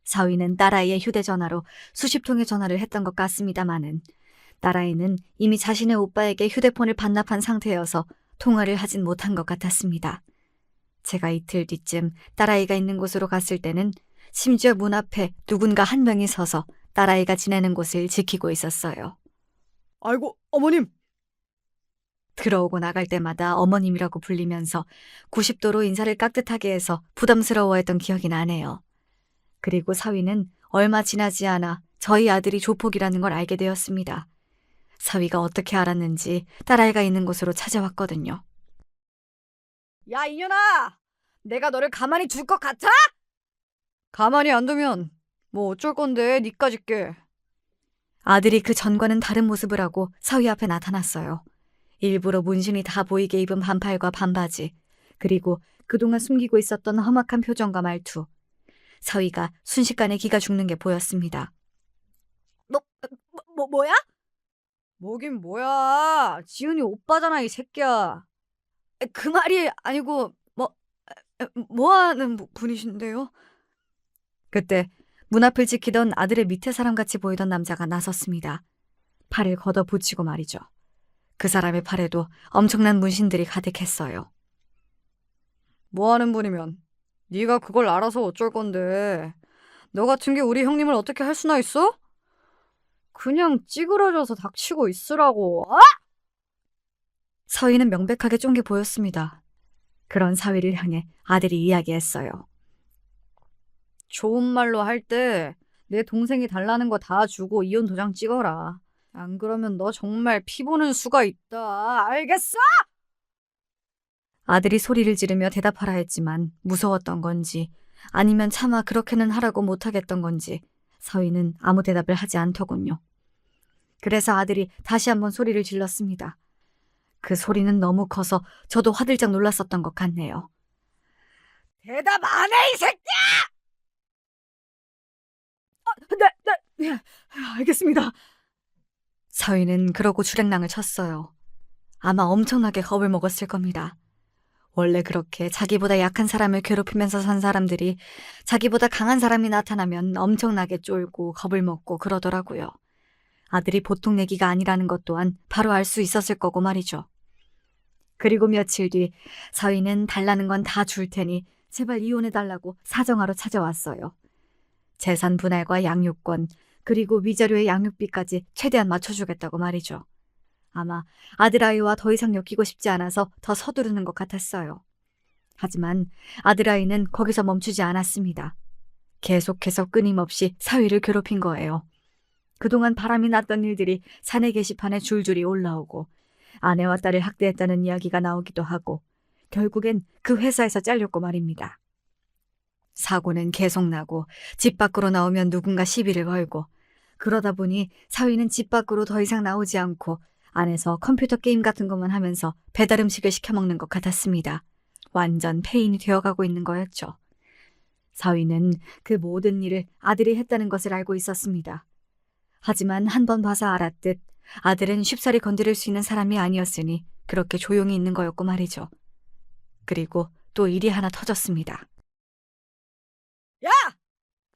사위는 딸아이의 휴대전화로 수십 통의 전화를 했던 것 같습니다마는 딸아이는 이미 자신의 오빠에게 휴대폰을 반납한 상태여서 통화를 하진 못한 것 같았습니다. 제가 이틀 뒤쯤 딸아이가 있는 곳으로 갔을 때는 심지어 문 앞에 누군가 한 명이 서서 딸아이가 지내는 곳을 지키고 있었어요. 아이고, 어머님. 들어오고 나갈 때마다 어머님이라고 불리면서 90도로 인사를 깍듯하게 해서 부담스러워했던 기억이 나네요. 그리고 사위는 얼마 지나지 않아 저희 아들이 조폭이라는 걸 알게 되었습니다. 사위가 어떻게 알았는지 딸아이가 있는 곳으로 찾아왔거든요. 야, 이년아! 내가 너를 가만히 둘 것 같아? 가만히 안 두면 뭐 어쩔 건데, 니까짓 게. 아들이 그 전과는 다른 모습을 하고 사위 앞에 나타났어요. 일부러 문신이 다 보이게 입은 반팔과 반바지, 그리고 그동안 숨기고 있었던 험악한 표정과 말투. 사위가 순식간에 기가 죽는 게 보였습니다. 뭐야? 뭐긴 뭐야. 지훈이 오빠잖아, 이 새끼야. 그 말이 아니고, 뭐 하는 분이신데요? 그때 문 앞을 지키던 아들의 밑에 사람같이 보이던 남자가 나섰습니다. 팔을 걷어붙이고 말이죠. 그 사람의 팔에도 엄청난 문신들이 가득했어요. 뭐 하는 분이면 네가 그걸 알아서 어쩔 건데. 너 같은 게 우리 형님을 어떻게 할 수나 있어? 그냥 찌그러져서 닥치고 있으라고. 아! 사위는 명백하게 쫀 게 보였습니다. 그런 사위를 향해 아들이 이야기했어요. 좋은 말로 할 때 내 동생이 달라는 거 다 주고 이혼 도장 찍어라. 안 그러면 너 정말 피 보는 수가 있다. 알겠어? 아들이 소리를 지르며 대답하라 했지만 무서웠던 건지 아니면 차마 그렇게는 하라고 못하겠던 건지 사위는 아무 대답을 하지 않더군요. 그래서 아들이 다시 한번 소리를 질렀습니다. 그 소리는 너무 커서 저도 화들짝 놀랐었던 것 같네요. 대답 안 해, 이 새끼야! 네, 알겠습니다. 사위는 그러고 주랭랑을 쳤어요. 아마 엄청나게 겁을 먹었을 겁니다. 원래 그렇게 자기보다 약한 사람을 괴롭히면서 산 사람들이 자기보다 강한 사람이 나타나면 엄청나게 쫄고 겁을 먹고 그러더라고요. 아들이 보통 내기가 아니라는 것 또한 바로 알 수 있었을 거고 말이죠. 그리고 며칠 뒤 사위는 달라는 건 다 줄 테니 제발 이혼해달라고 사정하러 찾아왔어요. 재산 분할과 양육권, 그리고 위자료의 양육비까지 최대한 맞춰주겠다고 말이죠. 아마 아들아이와 더 이상 엮이고 싶지 않아서 더 서두르는 것 같았어요. 하지만 아들아이는 거기서 멈추지 않았습니다. 계속해서 끊임없이 사위를 괴롭힌 거예요. 그동안 바람이 났던 일들이 사내 게시판에 줄줄이 올라오고 아내와 딸을 학대했다는 이야기가 나오기도 하고 결국엔 그 회사에서 잘렸고 말입니다. 사고는 계속 나고 집 밖으로 나오면 누군가 시비를 걸고 그러다 보니 사위는 집 밖으로 더 이상 나오지 않고 안에서 컴퓨터 게임 같은 것만 하면서 배달 음식을 시켜 먹는 것 같았습니다. 완전 폐인이 되어가고 있는 거였죠. 사위는 그 모든 일을 아들이 했다는 것을 알고 있었습니다. 하지만 한 번 봐서 알았듯 아들은 쉽사리 건드릴 수 있는 사람이 아니었으니 그렇게 조용히 있는 거였고 말이죠. 그리고 또 일이 하나 터졌습니다. 야!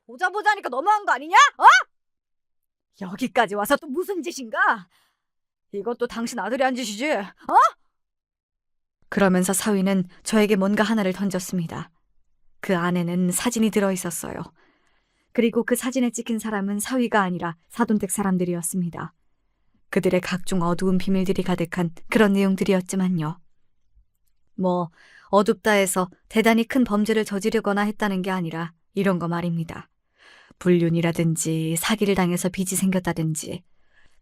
보자보자니까 너무한 거 아니냐? 어? 여기까지 와서 또 무슨 짓인가? 이것도 당신 아들이 한 짓이지? 그러면서 사위는 저에게 뭔가 하나를 던졌습니다. 그 안에는 사진이 들어있었어요. 그리고 그 사진에 찍힌 사람은 사위가 아니라 사돈댁 사람들이었습니다. 그들의 각종 어두운 비밀들이 가득한 그런 내용들이었지만요. 뭐 어둡다 해서 대단히 큰 범죄를 저지르거나 했다는 게 아니라 이런 거 말입니다. 불륜이라든지 사기를 당해서 빚이 생겼다든지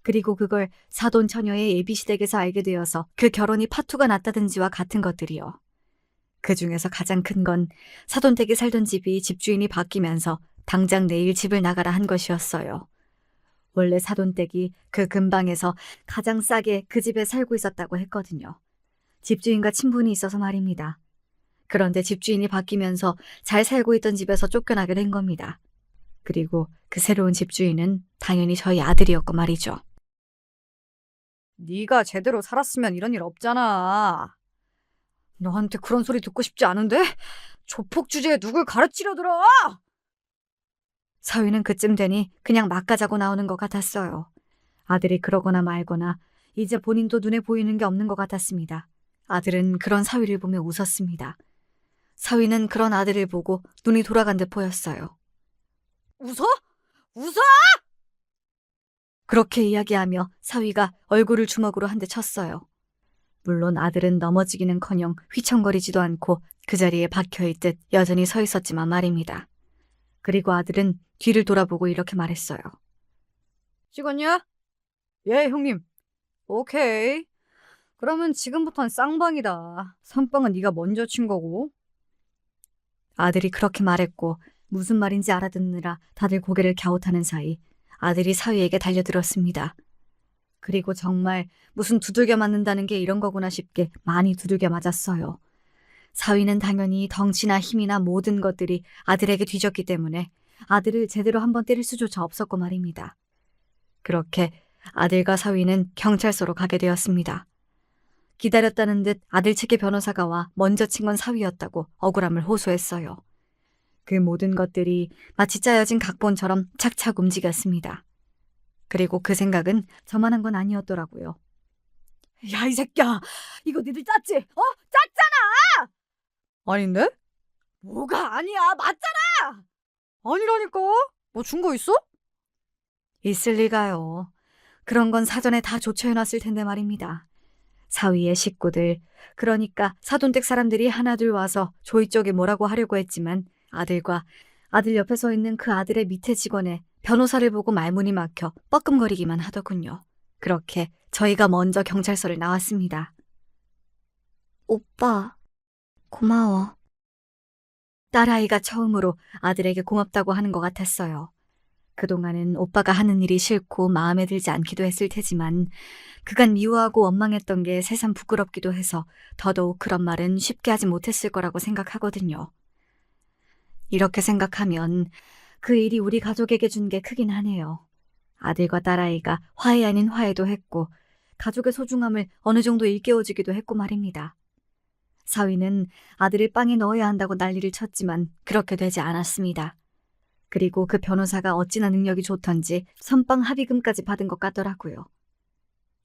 그리고 그걸 사돈 처녀의 예비시댁에서 알게 되어서 그 결혼이 파투가 났다든지와 같은 것들이요. 그 중에서 가장 큰 건 사돈댁이 살던 집이 집주인이 바뀌면서 당장 내일 집을 나가라 한 것이었어요. 원래 사돈댁이 그 근방에서 가장 싸게 그 집에 살고 있었다고 했거든요. 집주인과 친분이 있어서 말입니다. 그런데 집주인이 바뀌면서 잘 살고 있던 집에서 쫓겨나게 된 겁니다. 그리고 그 새로운 집주인은 당연히 저희 아들이었고 말이죠. 네가 제대로 살았으면 이런 일 없잖아. 너한테 그런 소리 듣고 싶지 않은데? 조폭 주제에 누굴 가르치려 들어? 사위는 그쯤 되니 그냥 막 가자고 나오는 것 같았어요. 아들이 그러거나 말거나 이제 본인도 눈에 보이는 게 없는 것 같았습니다. 아들은 그런 사위를 보며 웃었습니다. 사위는 그런 아들을 보고 눈이 돌아간 듯 보였어요. 웃어? 웃어? 그렇게 이야기하며 사위가 얼굴을 주먹으로 한 대 쳤어요. 물론 아들은 넘어지기는커녕 휘청거리지도 않고 그 자리에 박혀있듯 여전히 서 있었지만 말입니다. 그리고 아들은 뒤를 돌아보고 이렇게 말했어요. 찍었냐? 예, 형님. 오케이. 그러면 지금부턴 쌍방이다. 선빵은 네가 먼저 친 거고. 아들이 그렇게 말했고 무슨 말인지 알아듣느라 다들 고개를 갸웃하는 사이 아들이 사위에게 달려들었습니다. 그리고 정말 무슨 두들겨 맞는다는 게 이런 거구나 싶게 많이 두들겨 맞았어요. 사위는 당연히 덩치나 힘이나 모든 것들이 아들에게 뒤졌기 때문에 아들을 제대로 한번 때릴 수조차 없었고 말입니다. 그렇게 아들과 사위는 경찰서로 가게 되었습니다. 기다렸다는 듯 아들 측의 변호사가 와 먼저 친 건 사위였다고 억울함을 호소했어요. 그 모든 것들이 마치 짜여진 각본처럼 착착 움직였습니다. 그리고 그 생각은 저만 한 건 아니었더라고요. 야, 이 새끼야. 이거 니들 짰지? 짰잖아! 아닌데? 뭐가 아니야. 맞잖아! 아니라니까. 뭐 준 거 있어? 있을 리가요. 그런 건 사전에 다 조처해놨을 텐데 말입니다. 사위의 식구들, 그러니까 사돈댁 사람들이 하나둘 와서 조이쪽에 뭐라고 하려고 했지만 아들과 아들 옆에 서 있는 그 아들의 밑에 직원의 변호사를 보고 말문이 막혀 뻐끔거리기만 하더군요. 그렇게 저희가 먼저 경찰서를 나왔습니다. 오빠, 고마워. 딸아이가 처음으로 아들에게 고맙다고 하는 것 같았어요. 그동안은 오빠가 하는 일이 싫고 마음에 들지 않기도 했을 테지만 그간 미워하고 원망했던 게 새삼 부끄럽기도 해서 더더욱 그런 말은 쉽게 하지 못했을 거라고 생각하거든요. 이렇게 생각하면 그 일이 우리 가족에게 준 게 크긴 하네요. 아들과 딸아이가 화해 아닌 화해도 했고 가족의 소중함을 어느 정도 일깨워주기도 했고 말입니다. 사위는 아들을 빵에 넣어야 한다고 난리를 쳤지만 그렇게 되지 않았습니다. 그리고 그 변호사가 어찌나 능력이 좋던지 선빵 합의금까지 받은 것 같더라고요.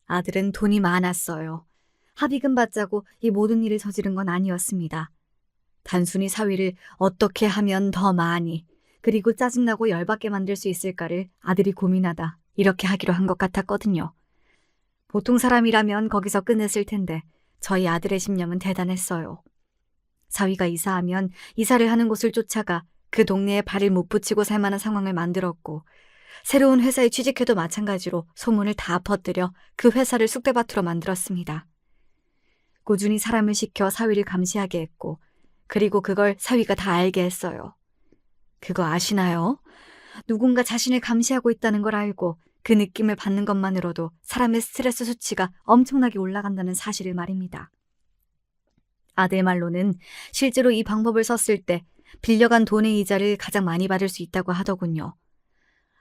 아들은 돈이 많았어요. 합의금 받자고 이 모든 일을 저지른 건 아니었습니다. 단순히 사위를 어떻게 하면 더 많이 그리고 짜증나고 열받게 만들 수 있을까를 아들이 고민하다 이렇게 하기로 한 것 같았거든요. 보통 사람이라면 거기서 끝냈을 텐데 저희 아들의 심령은 대단했어요. 사위가 이사하면 이사를 하는 곳을 쫓아가 그 동네에 발을 못 붙이고 살 만한 상황을 만들었고 새로운 회사에 취직해도 마찬가지로 소문을 다 퍼뜨려 그 회사를 쑥대밭으로 만들었습니다. 꾸준히 사람을 시켜 사위를 감시하게 했고 그리고 그걸 사위가 다 알게 했어요. 그거 아시나요? 누군가 자신을 감시하고 있다는 걸 알고 그 느낌을 받는 것만으로도 사람의 스트레스 수치가 엄청나게 올라간다는 사실을 말입니다. 아들 말로는 실제로 이 방법을 썼을 때 빌려간 돈의 이자를 가장 많이 받을 수 있다고 하더군요.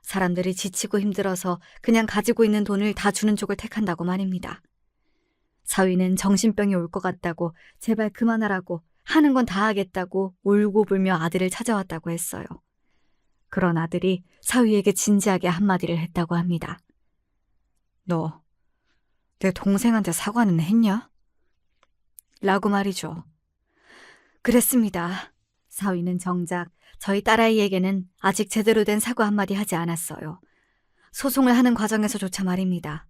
사람들이 지치고 힘들어서 그냥 가지고 있는 돈을 다 주는 쪽을 택한다고 말입니다. 사위는 정신병이 올 것 같다고 제발 그만하라고 하는 건 다 하겠다고 울고불며 아들을 찾아왔다고 했어요. 그런 아들이 사위에게 진지하게 한마디를 했다고 합니다. 너, 내 동생한테 사과는 했냐? 라고 말이죠. 그랬습니다. 사위는 정작 저희 딸아이에게는 아직 제대로 된 사과 한마디 하지 않았어요. 소송을 하는 과정에서조차 말입니다.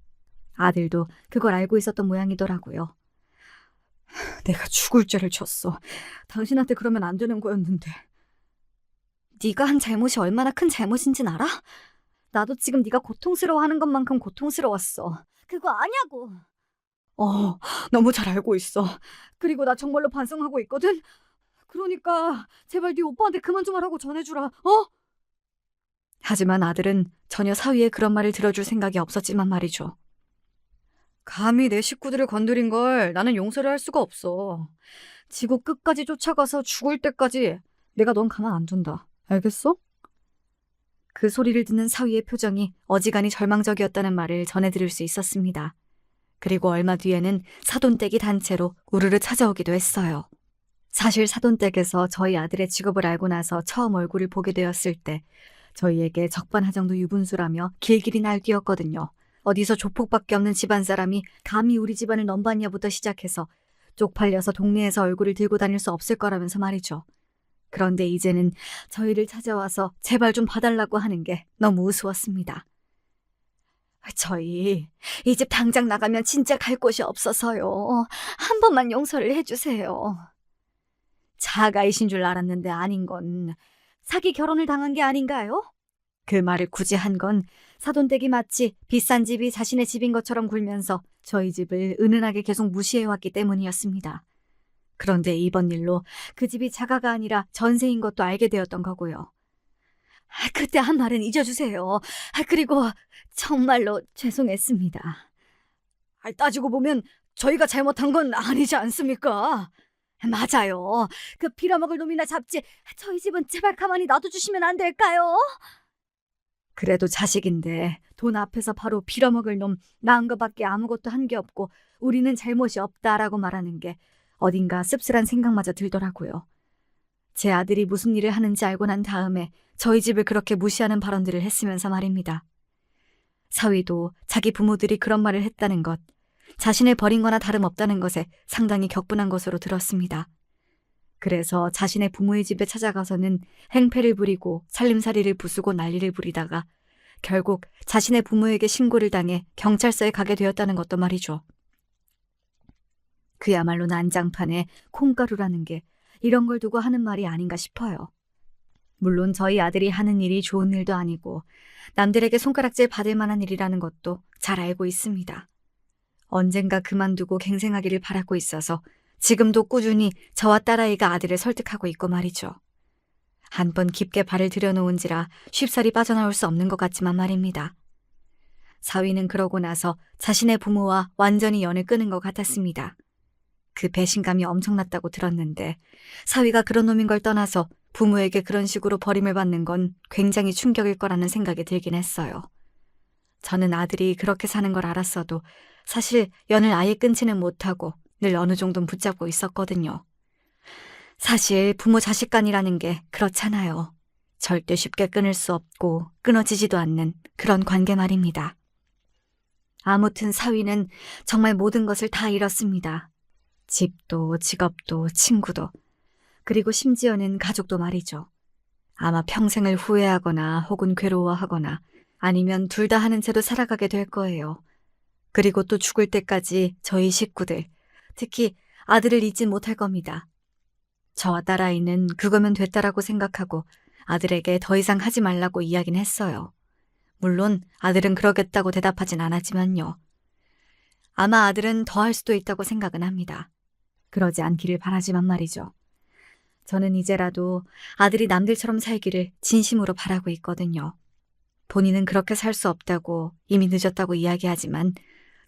아들도 그걸 알고 있었던 모양이더라고요. 내가 죽을 죄를 졌어. 당신한테 그러면 안 되는 거였는데. 네가 한 잘못이 얼마나 큰 잘못인진 알아? 나도 지금 네가 고통스러워하는 것만큼 고통스러웠어. 그거 아냐고. 너무 잘 알고 있어. 그리고 나 정말로 반성하고 있거든. 그러니까 제발 네 오빠한테 그만 좀 하라고 전해주라. 하지만 아들은 전혀 사위의 그런 말을 들어줄 생각이 없었지만 말이죠. 감히 내 식구들을 건드린 걸 나는 용서를 할 수가 없어. 지구 끝까지 쫓아가서 죽을 때까지 내가 넌 가만 안 둔다. 알겠어? 그 소리를 듣는 사위의 표정이 어지간히 절망적이었다는 말을 전해들을 수 있었습니다. 그리고 얼마 뒤에는 사돈댁이 단체로 우르르 찾아오기도 했어요. 사실 사돈댁에서 저희 아들의 직업을 알고 나서 처음 얼굴을 보게 되었을 때 저희에게 적반하장도 유분수라며 길길이 날뛰었거든요. 어디서 조폭밖에 없는 집안 사람이 감히 우리 집안을 넘봤냐부터 시작해서 쪽팔려서 동네에서 얼굴을 들고 다닐 수 없을 거라면서 말이죠. 그런데 이제는 저희를 찾아와서 제발 좀 봐달라고 하는 게 너무 우스웠습니다. 저희 이 집 당장 나가면 진짜 갈 곳이 없어서요. 한 번만 용서를 해주세요. 자가이신 줄 알았는데 아닌 건 사기 결혼을 당한 게 아닌가요? 그 말을 굳이 한 건 사돈댁이 마치 비싼 집이 자신의 집인 것처럼 굴면서 저희 집을 은은하게 계속 무시해왔기 때문이었습니다. 그런데 이번 일로 그 집이 자가가 아니라 전세인 것도 알게 되었던 거고요. 그때 한 말은 잊어주세요. 그리고 정말로 죄송했습니다. 따지고 보면 저희가 잘못한 건 아니지 않습니까? 맞아요. 그 빌어먹을 놈이나 잡지 저희 집은 제발 가만히 놔둬주시면 안 될까요? 그래도 자식인데 돈 앞에서 바로 빌어먹을 놈 낳은 것밖에 아무것도 한 게 없고 우리는 잘못이 없다라고 말하는 게 어딘가 씁쓸한 생각마저 들더라고요. 제 아들이 무슨 일을 하는지 알고 난 다음에 저희 집을 그렇게 무시하는 발언들을 했으면서 말입니다. 사위도 자기 부모들이 그런 말을 했다는 것, 자신을 버린 거나 다름없다는 것에 상당히 격분한 것으로 들었습니다. 그래서 자신의 부모의 집에 찾아가서는 행패를 부리고 살림살이를 부수고 난리를 부리다가 결국 자신의 부모에게 신고를 당해 경찰서에 가게 되었다는 것도 말이죠. 그야말로 난장판에 콩가루라는 게 이런 걸 두고 하는 말이 아닌가 싶어요. 물론 저희 아들이 하는 일이 좋은 일도 아니고 남들에게 손가락질 받을 만한 일이라는 것도 잘 알고 있습니다. 언젠가 그만두고 갱생하기를 바라고 있어서 지금도 꾸준히 저와 딸아이가 아들을 설득하고 있고 말이죠. 한 번 깊게 발을 들여놓은지라 쉽사리 빠져나올 수 없는 것 같지만 말입니다. 사위는 그러고 나서 자신의 부모와 완전히 연을 끊은 것 같았습니다. 그 배신감이 엄청났다고 들었는데 사위가 그런 놈인 걸 떠나서 부모에게 그런 식으로 버림을 받는 건 굉장히 충격일 거라는 생각이 들긴 했어요. 저는 아들이 그렇게 사는 걸 알았어도 사실 연을 아예 끊지는 못하고 늘 어느 정도는 붙잡고 있었거든요. 사실 부모 자식 간이라는 게 그렇잖아요. 절대 쉽게 끊을 수 없고 끊어지지도 않는 그런 관계 말입니다. 아무튼 사위는 정말 모든 것을 다 잃었습니다. 집도 직업도 친구도 그리고 심지어는 가족도 말이죠. 아마 평생을 후회하거나 혹은 괴로워하거나 아니면 둘 다 하는 채로 살아가게 될 거예요. 그리고 또 죽을 때까지 저희 식구들, 특히 아들을 잊지 못할 겁니다. 저와 딸아이는 그거면 됐다라고 생각하고 아들에게 더 이상 하지 말라고 이야기는 했어요. 물론 아들은 그러겠다고 대답하진 않았지만요. 아마 아들은 더 할 수도 있다고 생각은 합니다. 그러지 않기를 바라지만 말이죠. 저는 이제라도 아들이 남들처럼 살기를 진심으로 바라고 있거든요. 본인은 그렇게 살 수 없다고 이미 늦었다고 이야기하지만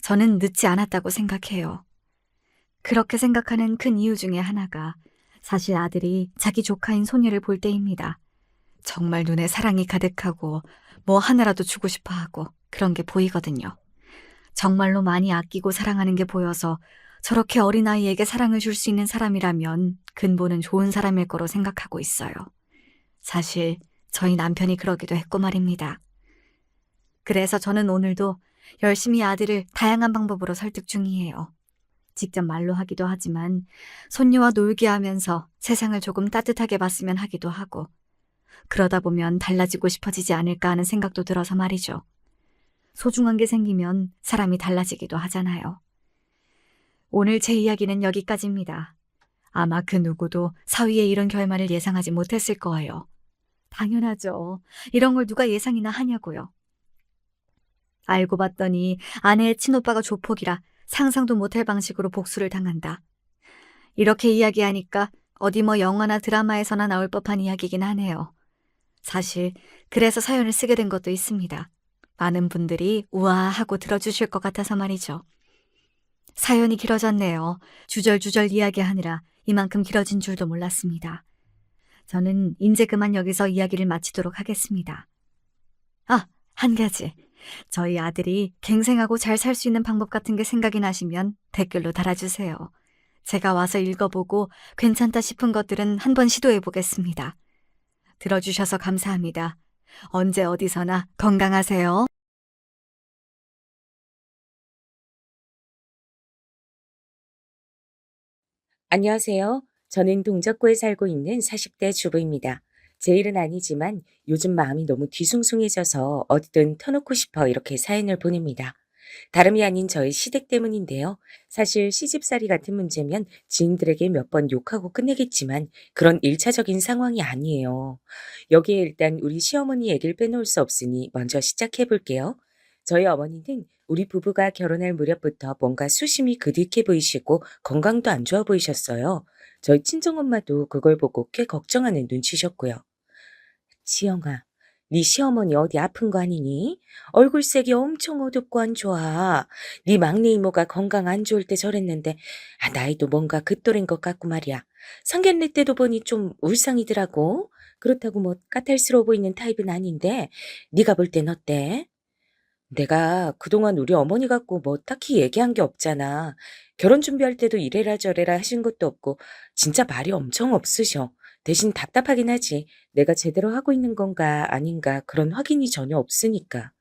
저는 늦지 않았다고 생각해요. 그렇게 생각하는 큰 이유 중에 하나가 사실 아들이 자기 조카인 소녀를 볼 때입니다. 정말 눈에 사랑이 가득하고 뭐 하나라도 주고 싶어 하고 그런 게 보이거든요. 정말로 많이 아끼고 사랑하는 게 보여서 저렇게 어린아이에게 사랑을 줄 수 있는 사람이라면 근본은 좋은 사람일 거로 생각하고 있어요. 사실 저희 남편이 그러기도 했고 말입니다. 그래서 저는 오늘도 열심히 아들을 다양한 방법으로 설득 중이에요. 직접 말로 하기도 하지만 손녀와 놀게 하면서 세상을 조금 따뜻하게 봤으면 하기도 하고 그러다 보면 달라지고 싶어지지 않을까 하는 생각도 들어서 말이죠. 소중한 게 생기면 사람이 달라지기도 하잖아요. 오늘 제 이야기는 여기까지입니다. 아마 그 누구도 사위의 이런 결말을 예상하지 못했을 거예요. 당연하죠. 이런 걸 누가 예상이나 하냐고요. 알고 봤더니 아내의 친오빠가 조폭이라 상상도 못할 방식으로 복수를 당한다. 이렇게 이야기하니까 어디 뭐 영화나 드라마에서나 나올 법한 이야기긴 하네요. 사실 그래서 사연을 쓰게 된 것도 있습니다. 많은 분들이 우아하고 들어주실 것 같아서 말이죠. 사연이 길어졌네요. 주절주절 이야기하느라 이만큼 길어진 줄도 몰랐습니다. 저는 이제 그만 여기서 이야기를 마치도록 하겠습니다. 아, 한 가지. 저희 아들이 갱생하고 잘 살 수 있는 방법 같은 게 생각이 나시면 댓글로 달아주세요. 제가 와서 읽어보고 괜찮다 싶은 것들은 한번 시도해 보겠습니다. 들어주셔서 감사합니다. 언제 어디서나 건강하세요. 안녕하세요. 저는 동작구에 살고 있는 40대 주부입니다. 제 일은 아니지만 요즘 마음이 너무 뒤숭숭해져서 어디든 터놓고 싶어 이렇게 사연을 보냅니다. 다름이 아닌 저의 시댁 때문인데요. 사실 시집살이 같은 문제면 지인들에게 몇 번 욕하고 끝내겠지만 그런 일차적인 상황이 아니에요. 여기에 일단 우리 시어머니 얘기를 빼놓을 수 없으니 먼저 시작해 볼게요. 저희 어머니는 우리 부부가 결혼할 무렵부터 뭔가 수심이 그득해 보이시고 건강도 안 좋아 보이셨어요. 저희 친정엄마도 그걸 보고 꽤 걱정하는 눈치셨고요. 지영아, 네 시어머니 어디 아픈 거 아니니? 얼굴색이 엄청 어둡고 안 좋아. 네 막내 이모가 건강 안 좋을 때 저랬는데 나이도 뭔가 그 또래인 것 같고 말이야. 상견례 때도 보니 좀 울상이더라고. 그렇다고 뭐 까탈스러워 보이는 타입은 아닌데 네가 볼 땐 어때? 내가 그동안 우리 어머니 갖고 뭐 딱히 얘기한 게 없잖아. 결혼 준비할 때도 이래라 저래라 하신 것도 없고 진짜 말이 엄청 없으셔. 대신 답답하긴 하지. 내가 제대로 하고 있는 건가 아닌가 그런 확인이 전혀 없으니까.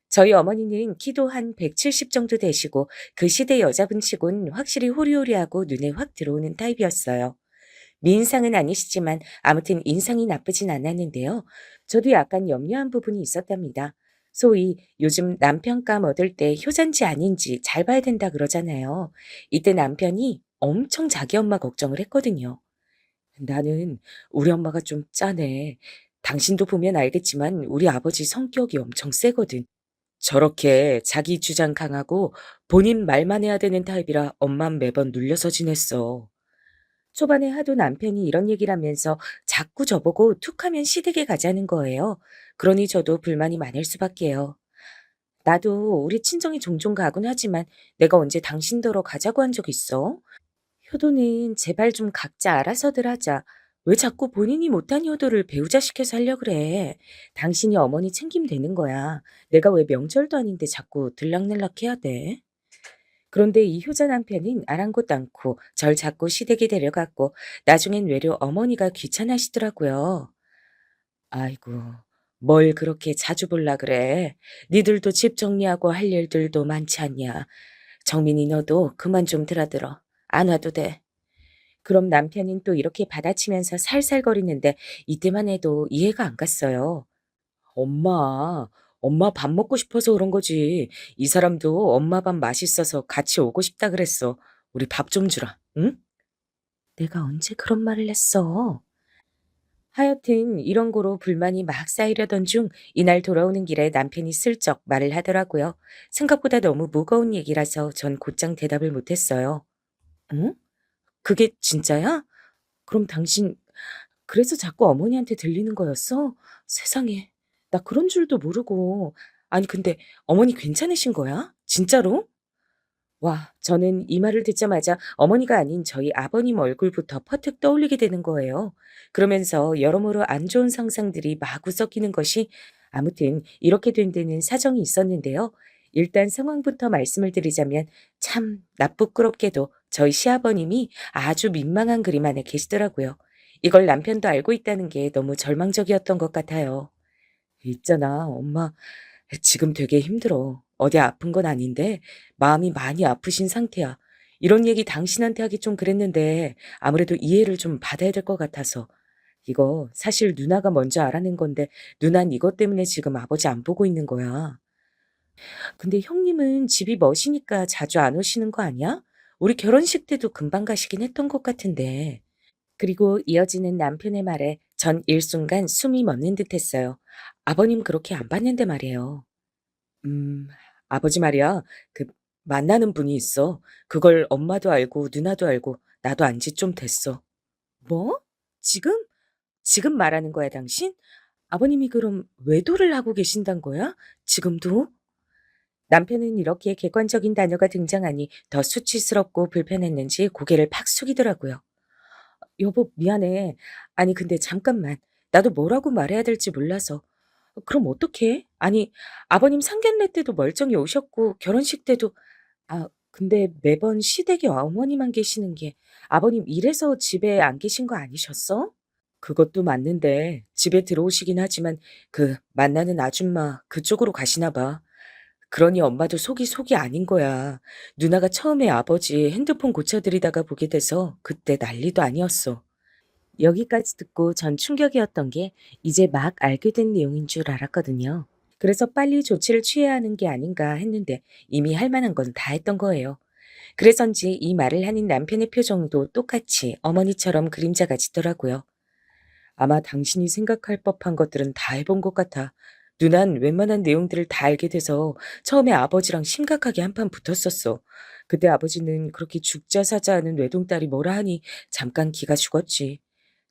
저희 어머니는 키도 한 170 정도 되시고 그 시대 여자분 치곤 확실히 호리호리하고 눈에 확 들어오는 타입이었어요. 미인상은 아니시지만 아무튼 인상이 나쁘진 않았는데요. 저도 약간 염려한 부분이 있었답니다. 소위 요즘 남편감 얻을 때 효자인지 아닌지 잘 봐야 된다 그러잖아요. 이때 남편이 엄청 자기 엄마 걱정을 했거든요. 나는 우리 엄마가 좀 짜네. 당신도 보면 알겠지만 우리 아버지 성격이 엄청 세거든. 저렇게 자기 주장 강하고 본인 말만 해야 되는 타입이라 엄만 매번 눌려서 지냈어. 초반에 하도 남편이 이런 얘기를 하면서 자꾸 저보고 툭하면 시댁에 가자는 거예요. 그러니 저도 불만이 많을 수밖에요. 나도 우리 친정이 종종 가곤 하지만 내가 언제 당신더러 가자고 한 적 있어? 효도는 제발 좀 각자 알아서들 하자. 왜 자꾸 본인이 못한 효도를 배우자 시켜서 하려 그래? 당신이 어머니 챙기면 되는 거야. 내가 왜 명절도 아닌데 자꾸 들락날락 해야 돼? 그런데 이 효자 남편은 아랑곳 않고 절 자꾸 시댁에 데려갔고 나중엔 외려 어머니가 귀찮아하시더라고요. 아이고, 뭘 그렇게 자주 볼라 그래. 니들도 집 정리하고 할 일들도 많지 않냐. 정민이 너도 그만 좀 드나들어. 안 와도 돼. 그럼 남편은 또 이렇게 받아치면서 살살거리는데 이때만 해도 이해가 안 갔어요. 엄마, 엄마 밥 먹고 싶어서 그런 거지. 이 사람도 엄마 밥 맛있어서 같이 오고 싶다 그랬어. 우리 밥 좀 주라, 응? 내가 언제 그런 말을 했어? 하여튼 이런 거로 불만이 막 쌓이려던 중 이날 돌아오는 길에 남편이 슬쩍 말을 하더라고요. 생각보다 너무 무거운 얘기라서 전 곧장 대답을 못했어요. 응? 그게 진짜야? 그럼 당신 그래서 자꾸 어머니한테 들리는 거였어? 세상에. 나 그런 줄도 모르고. 아니, 근데 어머니 괜찮으신 거야? 진짜로? 와, 저는 이 말을 듣자마자 어머니가 아닌 저희 아버님 얼굴부터 퍼뜩 떠올리게 되는 거예요. 그러면서 여러모로 안 좋은 상상들이 마구 섞이는 것이 아무튼 이렇게 된 데는 사정이 있었는데요. 일단 상황부터 말씀을 드리자면 참 나쁘끄럽게도 저희 시아버님이 아주 민망한 그림 안에 계시더라고요. 이걸 남편도 알고 있다는 게 너무 절망적이었던 것 같아요. 있잖아, 엄마. 지금 되게 힘들어. 어디 아픈 건 아닌데 마음이 많이 아프신 상태야. 이런 얘기 당신한테 하기 좀 그랬는데 아무래도 이해를 좀 받아야 될 것 같아서. 이거 사실 누나가 먼저 알아낸 건데 누난 이것 때문에 지금 아버지 안 보고 있는 거야. 근데 형님은 집이 멋이니까 자주 안 오시는 거 아니야? 우리 결혼식 때도 금방 가시긴 했던 것 같은데. 그리고 이어지는 남편의 말에 전 일순간 숨이 멎는 듯했어요. 아버님 그렇게 안 봤는데 말이에요. 음, 아버지 말이야. 그 만나는 분이 있어. 그걸 엄마도 알고 누나도 알고 나도 안지 좀 됐어. 뭐? 지금? 지금 말하는 거야, 당신? 아버님이 그럼 외도를 하고 계신단 거야? 지금도? 남편은 이렇게 객관적인 단어가 등장하니 더 수치스럽고 불편했는지 고개를 팍 숙이더라고요. 여보, 미안해. 아니, 근데 잠깐만. 나도 뭐라고 말해야 될지 몰라서. 그럼 어떡해? 아니, 아버님 상견례 때도 멀쩡히 오셨고, 결혼식 때도, 근데 매번 시댁에 어머니만 계시는 게 아버님 이래서 집에 안 계신 거 아니셨어? 그것도 맞는데 집에 들어오시긴 하지만 그 만나는 아줌마 그쪽으로 가시나 봐. 그러니 엄마도 속이 아닌 거야. 누나가 처음에 아버지 핸드폰 고쳐드리다가 보게 돼서 그때 난리도 아니었어. 여기까지 듣고 전 충격이었던 게 이제 막 알게 된 내용인 줄 알았거든요. 그래서 빨리 조치를 취해야 하는 게 아닌가 했는데 이미 할 만한 건 다 했던 거예요. 그래서인지 이 말을 하는 남편의 표정도 똑같이 어머니처럼 그림자가 짙더라고요. 아마 당신이 생각할 법한 것들은 다 해본 것 같아. 누난 웬만한 내용들을 다 알게 돼서 처음에 아버지랑 심각하게 한판 붙었었어. 그때 아버지는 그렇게 죽자 사자 하는 외동딸이 뭐라 하니 잠깐 기가 죽었지.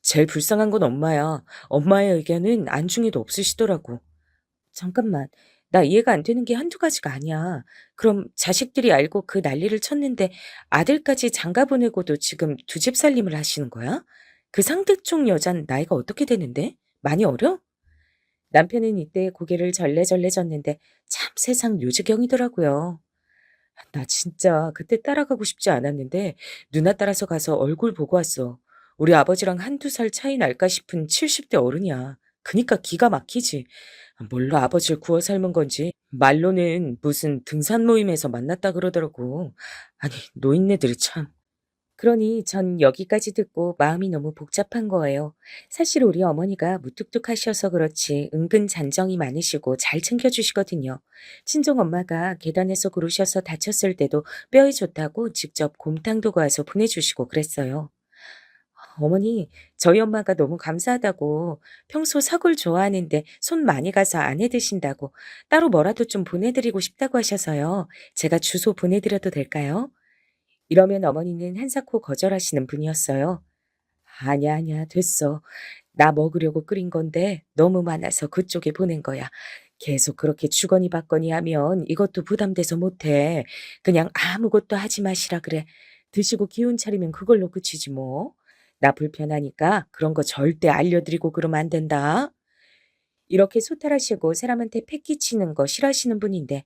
제일 불쌍한 건 엄마야. 엄마의 의견은 안중에도 없으시더라고. 잠깐만. 나 이해가 안 되는 게 한두 가지가 아니야. 그럼 자식들이 알고 그 난리를 쳤는데 아들까지 장가 보내고도 지금 두 집 살림을 하시는 거야? 그 상대쪽 여잔 나이가 어떻게 되는데? 많이 어려? 남편은 이때 고개를 절레절레 졌는데 참 세상 요지경이더라고요. 나 진짜 그때 따라가고 싶지 않았는데 누나 따라서 가서 얼굴 보고 왔어. 우리 아버지랑 한두 살 차이 날까 싶은 70대 어른이야. 그니까 기가 막히지. 뭘로 아버지를 구워 삶은 건지 말로는 무슨 등산 모임에서 만났다 그러더라고. 아니 노인네들이 참. 그러니 전 여기까지 듣고 마음이 너무 복잡한 거예요. 사실 우리 어머니가 무뚝뚝하셔서 그렇지 은근 잔정이 많으시고 잘 챙겨주시거든요. 친정 엄마가 계단에서 구르셔서 다쳤을 때도 뼈에 좋다고 직접 곰탕도 구워서 보내주시고 그랬어요. 어머니, 저희 엄마가 너무 감사하다고 평소 사골 좋아하는데 손 많이 가서 안 해드신다고 따로 뭐라도 좀 보내드리고 싶다고 하셔서요. 제가 주소 보내드려도 될까요? 이러면 어머니는 한사코 거절하시는 분이었어요. 아니야, 아니야, 됐어. 나 먹으려고 끓인 건데 너무 많아서 그쪽에 보낸 거야. 계속 그렇게 주거니 받거니 하면 이것도 부담돼서 못해. 그냥 아무것도 하지 마시라 그래. 드시고 기운 차리면 그걸로 그치지 뭐. 나 불편하니까 그런 거 절대 알려드리고 그러면 안 된다. 이렇게 소탈하시고 사람한테 패기치는 거 싫어하시는 분인데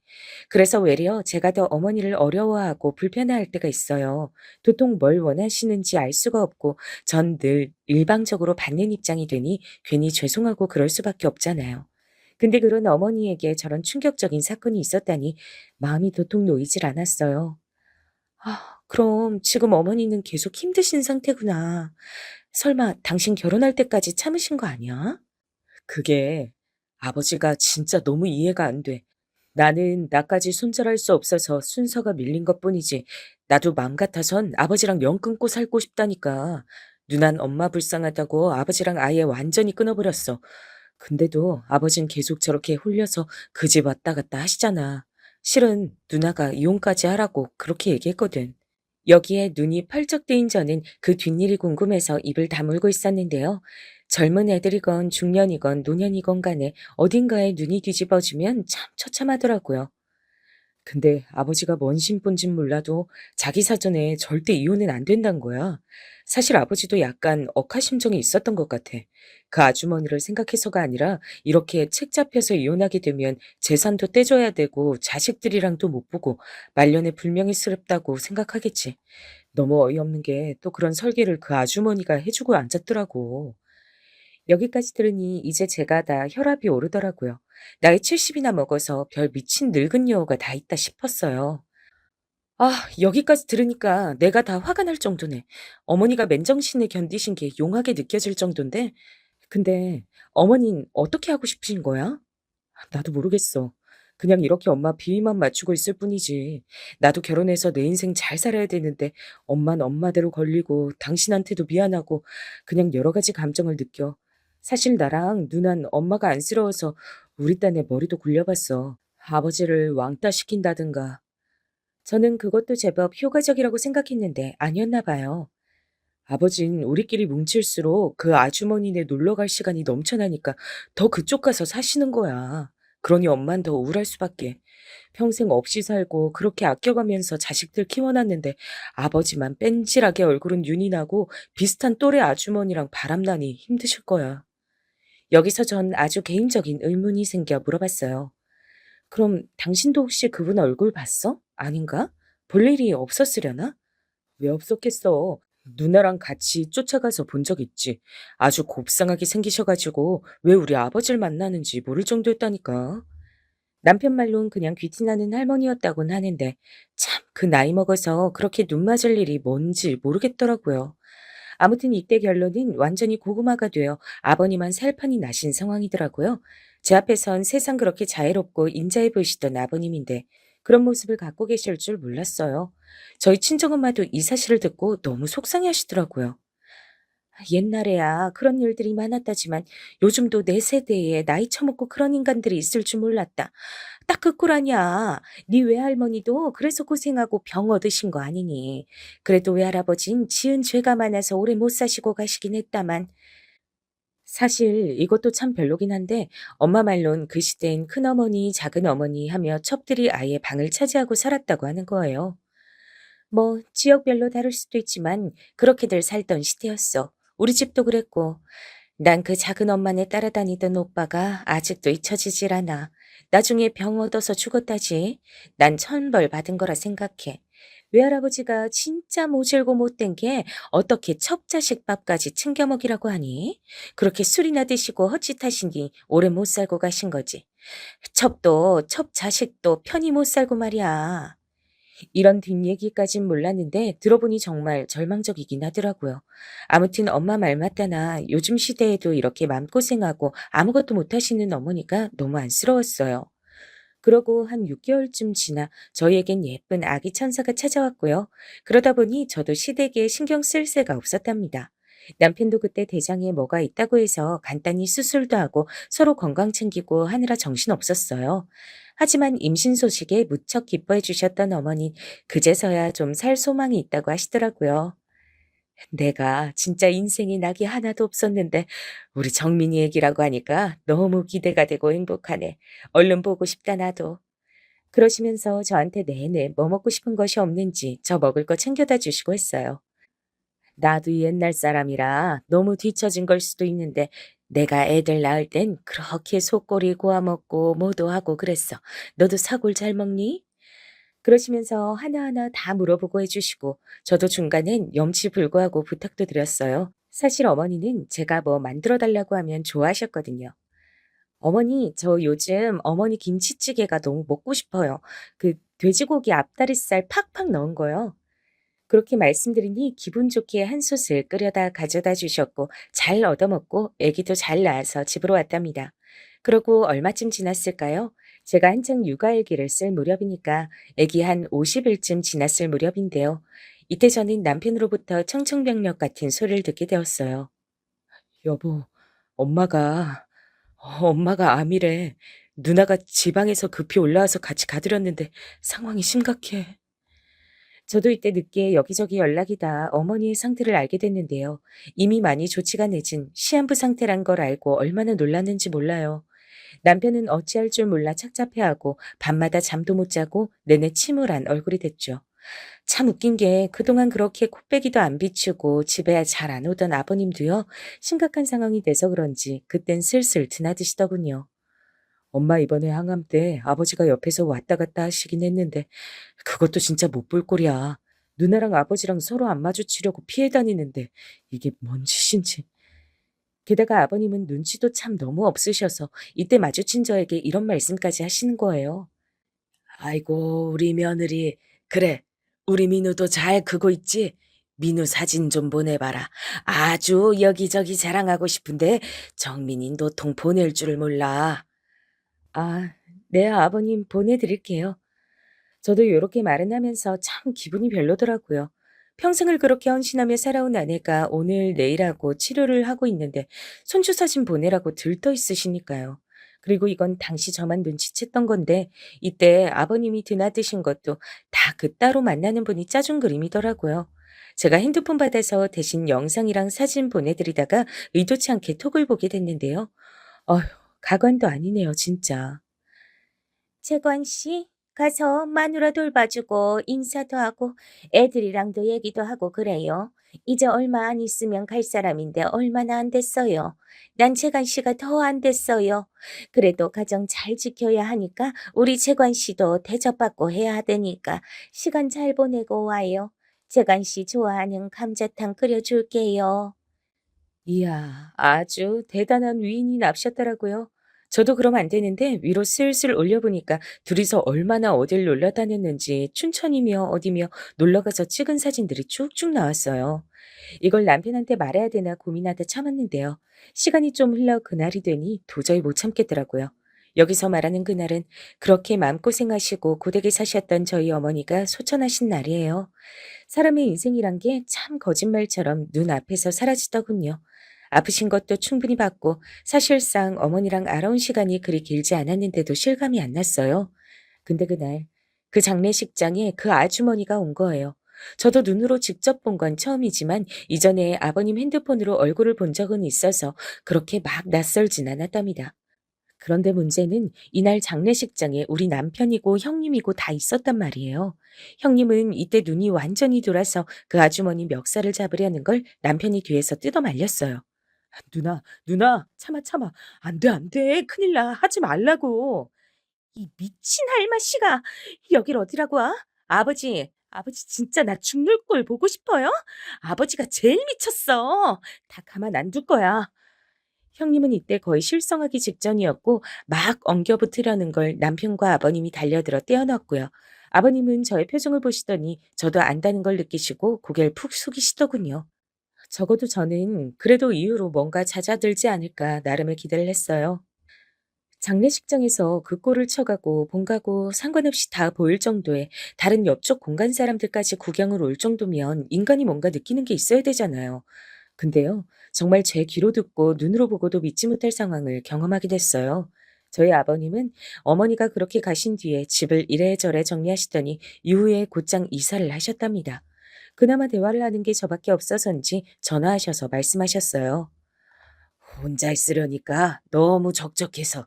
그래서 외려 제가 더 어머니를 어려워하고 불편해할 때가 있어요. 도통 뭘 원하시는지 알 수가 없고 전 늘 일방적으로 받는 입장이 되니 괜히 죄송하고 그럴 수밖에 없잖아요. 근데 그런 어머니에게 저런 충격적인 사건이 있었다니 마음이 도통 놓이질 않았어요. 그럼 지금 어머니는 계속 힘드신 상태구나. 설마 당신 결혼할 때까지 참으신 거 아니야? 그게 아버지가 진짜 너무 이해가 안 돼. 나는 나까지 손절할 수 없어서 순서가 밀린 것뿐이지. 나도 맘 같아선 아버지랑 연 끊고 살고 싶다니까. 누난 엄마 불쌍하다고 아버지랑 아예 완전히 끊어버렸어. 근데도 아버진 계속 저렇게 홀려서 그 집 왔다 갔다 하시잖아. 실은 누나가 이혼까지 하라고 그렇게 얘기했거든. 여기에 눈이 펄쩍 뜨인 저는 그 뒷일이 궁금해서 입을 다물고 있었는데요. 젊은 애들이건 중년이건 노년이건 간에 어딘가에 눈이 뒤집어지면 참 처참하더라고요. 근데 아버지가 뭔 신분진 몰라도 자기 사전에 절대 이혼은 안 된다는 거야. 사실 아버지도 약간 억하심정이 있었던 것 같아. 그 아주머니를 생각해서가 아니라 이렇게 책 잡혀서 이혼하게 되면 재산도 떼줘야 되고 자식들이랑도 못 보고 말년에 불명예스럽다고 생각하겠지. 너무 어이없는 게 또 그런 설계를 그 아주머니가 해주고 앉았더라고. 여기까지 들으니 이제 제가 다 혈압이 오르더라고요. 나이 70이나 먹어서 별 미친 늙은 여우가 다 있다 싶었어요. 여기까지 들으니까 내가 다 화가 날 정도네. 어머니가 맨정신에 견디신 게 용하게 느껴질 정도인데, 근데 어머닌 어떻게 하고 싶으신 거야? 나도 모르겠어. 그냥 이렇게 엄마 비위만 맞추고 있을 뿐이지. 나도 결혼해서 내 인생 잘 살아야 되는데 엄만 엄마대로 걸리고 당신한테도 미안하고 그냥 여러 가지 감정을 느껴. 사실 나랑 누난 엄마가 안쓰러워서 우리 딴에 머리도 굴려봤어. 아버지를 왕따 시킨다든가. 저는 그것도 제법 효과적이라고 생각했는데 아니었나 봐요. 아버진 우리끼리 뭉칠수록 그 아주머니네 놀러 갈 시간이 넘쳐나니까 더 그쪽 가서 사시는 거야. 그러니 엄만 더 우울할 수밖에. 평생 없이 살고 그렇게 아껴가면서 자식들 키워놨는데 아버지만 뺀질하게 얼굴은 윤이 나고 비슷한 또래 아주머니랑 바람나니 힘드실 거야. 여기서 전 아주 개인적인 의문이 생겨 물어봤어요. 그럼 당신도 혹시 그분 얼굴 봤어? 아닌가? 볼 일이 없었으려나? 왜 없었겠어? 누나랑 같이 쫓아가서 본 적 있지. 아주 곱상하게 생기셔가지고 왜 우리 아버지를 만나는지 모를 정도였다니까. 남편 말론 그냥 귀티나는 할머니였다곤 하는데 참 그 나이 먹어서 그렇게 눈 맞을 일이 뭔지 모르겠더라고요. 아무튼 이때 결론은 완전히 고구마가 되어 아버님만 살판이 나신 상황이더라고요. 제 앞에선 세상 그렇게 자애롭고 인자해 보이시던 아버님인데 그런 모습을 갖고 계실 줄 몰랐어요. 저희 친정엄마도 이 사실을 듣고 너무 속상해 하시더라고요. 옛날에야 그런 일들이 많았다지만 요즘도 내 세대에 나이 처먹고 그런 인간들이 있을 줄 몰랐다. 딱 그 꼴 아니야. 네 외할머니도 그래서 고생하고 병 얻으신 거 아니니. 그래도 외할아버진 지은 죄가 많아서 오래 못 사시고 가시긴 했다만 사실 이것도 참 별로긴 한데 엄마 말론 그 시대엔 큰어머니, 작은어머니 하며 첩들이 아예 방을 차지하고 살았다고 하는 거예요. 뭐 지역별로 다를 수도 있지만 그렇게들 살던 시대였어. 우리 집도 그랬고. 난 그 작은 엄마네 따라다니던 오빠가 아직도 잊혀지질 않아. 나중에 병 얻어서 죽었다지. 난 천벌 받은 거라 생각해. 외할아버지가 진짜 모질고 못된 게 어떻게 첩자식 밥까지 챙겨 먹이라고 하니? 그렇게 술이나 드시고 헛짓하시니 오래 못 살고 가신 거지. 첩도 첩자식도 편히 못 살고 말이야. 이런 뒷얘기까진 몰랐는데 들어보니 정말 절망적이긴 하더라고요. 아무튼 엄마 말 맞다나 요즘 시대에도 이렇게 마음고생하고 아무것도 못하시는 어머니가 너무 안쓰러웠어요. 그러고 한 6개월쯤 지나 저희에겐 예쁜 아기 천사가 찾아왔고요. 그러다 보니 저도 시댁에 신경 쓸 새가 없었답니다. 남편도 그때 대장에 뭐가 있다고 해서 간단히 수술도 하고 서로 건강 챙기고 하느라 정신 없었어요. 하지만 임신 소식에 무척 기뻐해 주셨던 어머니 그제서야 좀 살 소망이 있다고 하시더라고요. 내가 진짜 인생에 낙이 하나도 없었는데 우리 정민이 얘기라고 하니까 너무 기대가 되고 행복하네. 얼른 보고 싶다 나도. 그러시면서 저한테 내내 뭐 먹고 싶은 것이 없는지 저 먹을 거 챙겨다 주시고 했어요. 나도 옛날 사람이라 너무 뒤처진 걸 수도 있는데 내가 애들 낳을 땐 그렇게 속꼬리 구워 먹고 뭐도 하고 그랬어. 너도 사골 잘 먹니? 그러시면서 하나하나 다 물어보고 해주시고 저도 중간엔 염치불구하고 부탁도 드렸어요. 사실 어머니는 제가 뭐 만들어 달라고 하면 좋아하셨거든요. 어머니, 저 요즘 어머니 김치찌개가 너무 먹고 싶어요. 그 돼지고기 앞다리살 팍팍 넣은 거요. 그렇게 말씀드리니 기분 좋게 한 솥을 끓여다 가져다 주셨고 잘 얻어먹고 애기도 잘 낳아서 집으로 왔답니다. 그러고 얼마쯤 지났을까요? 제가 한창 육아일기를 쓸 무렵이니까 애기 한 50일쯤 지났을 무렵인데요. 이때 저는 남편으로부터 청청병력 같은 소리를 듣게 되었어요. 여보, 엄마가 암이래. 누나가 지방에서 급히 올라와서 같이 가드렸는데 상황이 심각해. 저도 이때 늦게 여기저기 연락이 다 어머니의 상태를 알게 됐는데요. 이미 많이 조치가 늦은 시한부 상태란 걸 알고 얼마나 놀랐는지 몰라요. 남편은 어찌할 줄 몰라 착잡해하고 밤마다 잠도 못 자고 내내 침울한 얼굴이 됐죠. 참 웃긴 게 그동안 그렇게 코빼기도 안 비추고 집에 잘 안 오던 아버님도요. 심각한 상황이 돼서 그런지 그땐 슬슬 드나드시더군요. 엄마 이번에 항암 때 아버지가 옆에서 왔다 갔다 하시긴 했는데 그것도 진짜 못 볼 꼴이야. 누나랑 아버지랑 서로 안 마주치려고 피해 다니는데 이게 뭔 짓인지. 게다가 아버님은 눈치도 참 너무 없으셔서 이때 마주친 저에게 이런 말씀까지 하시는 거예요. 아이고 우리 며느리. 그래 우리 민우도 잘 크고 있지? 민우 사진 좀 보내봐라. 아주 여기저기 자랑하고 싶은데 정민이 노통 보낼 줄을 몰라. 아, 네, 아버님 보내드릴게요. 저도 이렇게 말은 하면서 참 기분이 별로더라고요. 평생을 그렇게 헌신하며 살아온 아내가 오늘 내일하고 치료를 하고 있는데 손주 사진 보내라고 들떠 있으시니까요. 그리고 이건 당시 저만 눈치챘던 건데 이때 아버님이 드나드신 것도 다 그 따로 만나는 분이 짜준 그림이더라고요. 제가 핸드폰 받아서 대신 영상이랑 사진 보내드리다가 의도치 않게 톡을 보게 됐는데요. 어휴, 가관도 아니네요, 진짜. 재관 씨, 가서 마누라 돌봐주고 인사도 하고 애들이랑도 얘기도 하고 그래요. 이제 얼마 안 있으면 갈 사람인데 얼마나 안 됐어요. 난 재관 씨가 더 안 됐어요. 그래도 가정 잘 지켜야 하니까 우리 재관 씨도 대접받고 해야 하다니까 시간 잘 보내고 와요. 재관 씨 좋아하는 감자탕 끓여줄게요. 이야, 아주 대단한 위인이 납셨더라고요. 저도 그럼 안 되는데 위로 슬슬 올려보니까 둘이서 얼마나 어딜 놀러 다녔는지 춘천이며 어디며 놀러가서 찍은 사진들이 쭉쭉 나왔어요. 이걸 남편한테 말해야 되나 고민하다 참았는데요. 시간이 좀 흘러 그날이 되니 도저히 못 참겠더라고요. 여기서 말하는 그날은 그렇게 마음고생하시고 고되게 사셨던 저희 어머니가 소천하신 날이에요. 사람의 인생이란 게 참 거짓말처럼 눈앞에서 사라지더군요. 아프신 것도 충분히 봤고 사실상 어머니랑 알아온 시간이 그리 길지 않았는데도 실감이 안 났어요. 근데 그날 그 장례식장에 그 아주머니가 온 거예요. 저도 눈으로 직접 본 건 처음이지만 이전에 아버님 핸드폰으로 얼굴을 본 적은 있어서 그렇게 막 낯설진 않았답니다. 그런데 문제는 이날 장례식장에 우리 남편이고 형님이고 다 있었단 말이에요. 형님은 이때 눈이 완전히 돌아서 그 아주머니 멱살을 잡으려는 걸 남편이 뒤에서 뜯어 말렸어요. 누나, 누나, 참아, 참아. 안 돼, 안 돼. 큰일 나. 하지 말라고. 이 미친 할마씨가 여길 어디라고 와? 아버지 진짜 나 죽는 꼴 보고 싶어요? 아버지가 제일 미쳤어. 다 가만 안 둘 거야. 형님은 이때 거의 실성하기 직전이었고 막 엉겨붙으려는 걸 남편과 아버님이 달려들어 떼어놨고요. 아버님은 저의 표정을 보시더니 저도 안다는 걸 느끼시고 고개를 푹 숙이시더군요. 적어도 저는 그래도 이후로 뭔가 잦아들지 않을까 나름의 기대를 했어요. 장례식장에서 그 꼴을 쳐가고 본가고 상관없이 다 보일 정도의 다른 옆쪽 공간 사람들까지 구경을 올 정도면 인간이 뭔가 느끼는 게 있어야 되잖아요. 근데요, 정말 제 귀로 듣고 눈으로 보고도 믿지 못할 상황을 경험하게 됐어요. 저희 아버님은 어머니가 그렇게 가신 뒤에 집을 이래저래 정리하시더니 이후에 곧장 이사를 하셨답니다. 그나마 대화를 하는 게 저밖에 없어서인지 전화하셔서 말씀하셨어요. 혼자 있으려니까 너무 적적해서.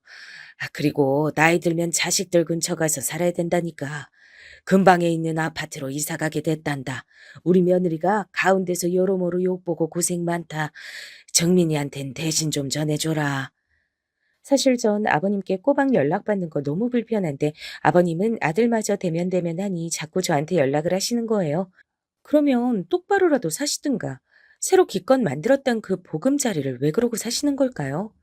그리고 나이 들면 자식들 근처 가서 살아야 된다니까. 근방에 있는 아파트로 이사 가게 됐단다. 우리 며느리가 가운데서 여러모로 욕보고 고생 많다. 정민이한텐 대신 좀 전해줘라. 사실 전 아버님께 꼬박 연락받는 거 너무 불편한데 아버님은 아들마저 대면대면하니 자꾸 저한테 연락을 하시는 거예요. 그러면 똑바로라도 사시든가. 새로 기껏 만들었던 그 보금자리를 왜 그러고 사시는 걸까요?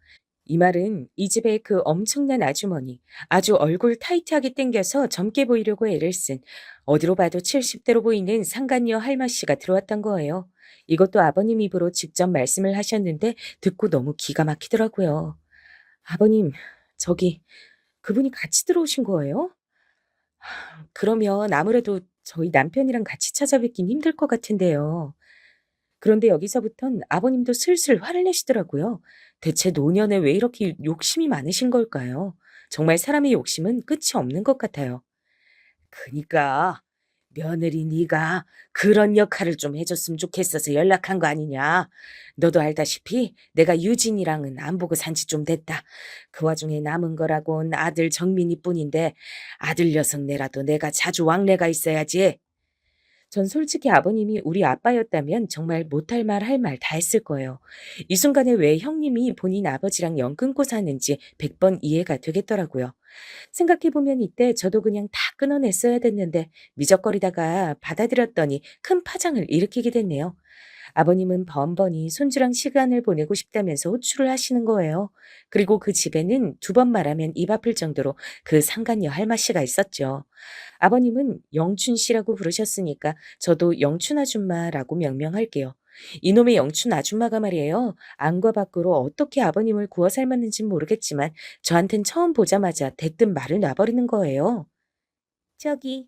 이 말은 이 집의 그 엄청난 아주머니, 아주 얼굴 타이트하게 당겨서 젊게 보이려고 애를 쓴 어디로 봐도 70대로 보이는 상간녀 할마씨가 들어왔던 거예요. 이것도 아버님 입으로 직접 말씀을 하셨는데 듣고 너무 기가 막히더라고요. 아버님, 저기 그분이 같이 들어오신 거예요? 그러면 아무래도 저희 남편이랑 같이 찾아뵙긴 힘들 것 같은데요. 그런데 여기서부턴 아버님도 슬슬 화를 내시더라고요. 대체 노년에 왜 이렇게 욕심이 많으신 걸까요? 정말 사람의 욕심은 끝이 없는 것 같아요. 그니까 며느리 네가 그런 역할을 좀 해줬으면 좋겠어서 연락한 거 아니냐. 너도 알다시피 내가 유진이랑은 안 보고 산지 좀 됐다. 그 와중에 남은 거라곤 아들 정민이뿐인데 아들 녀석네라도 내가 자주 왕래가 있어야지. 전 솔직히 아버님이 우리 아빠였다면 정말 못할 말 할 말 다 했을 거예요. 이 순간에 왜 형님이 본인 아버지랑 연 끊고 사는지 100번 이해가 되겠더라고요. 생각해보면 이때 저도 그냥 다 끊어냈어야 됐는데 미적거리다가 받아들였더니 큰 파장을 일으키게 됐네요. 아버님은 번번이 손주랑 시간을 보내고 싶다면서 호출을 하시는 거예요. 그리고 그 집에는 두 번 말하면 입 아플 정도로 그 상간녀 할마씨가 있었죠. 아버님은 영춘 씨라고 부르셨으니까 저도 영춘 아줌마라고 명명할게요. 이놈의 영춘 아줌마가 말이에요. 안과 밖으로 어떻게 아버님을 구워 삶았는진 모르겠지만 저한텐 처음 보자마자 대뜸 말을 놔버리는 거예요. 저기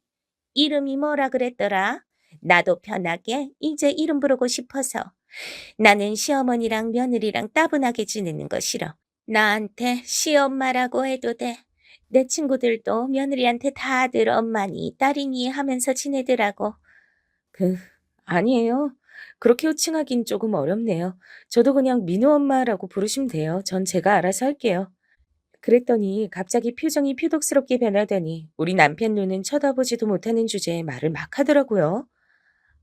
이름이 뭐라 그랬더라? 나도 편하게 이제 이름 부르고 싶어서. 나는 시어머니랑 며느리랑 따분하게 지내는 거 싫어. 나한테 시엄마라고 해도 돼. 내 친구들도 며느리한테 다들 엄마니 딸이니 하면서 지내더라고. 그, 아니에요. 그렇게 호칭하긴 조금 어렵네요. 저도 그냥 민호 엄마라고 부르시면 돼요. 전 제가 알아서 할게요. 그랬더니 갑자기 표정이 표독스럽게 변하더니 우리 남편 눈은 쳐다보지도 못하는 주제에 말을 막 하더라고요.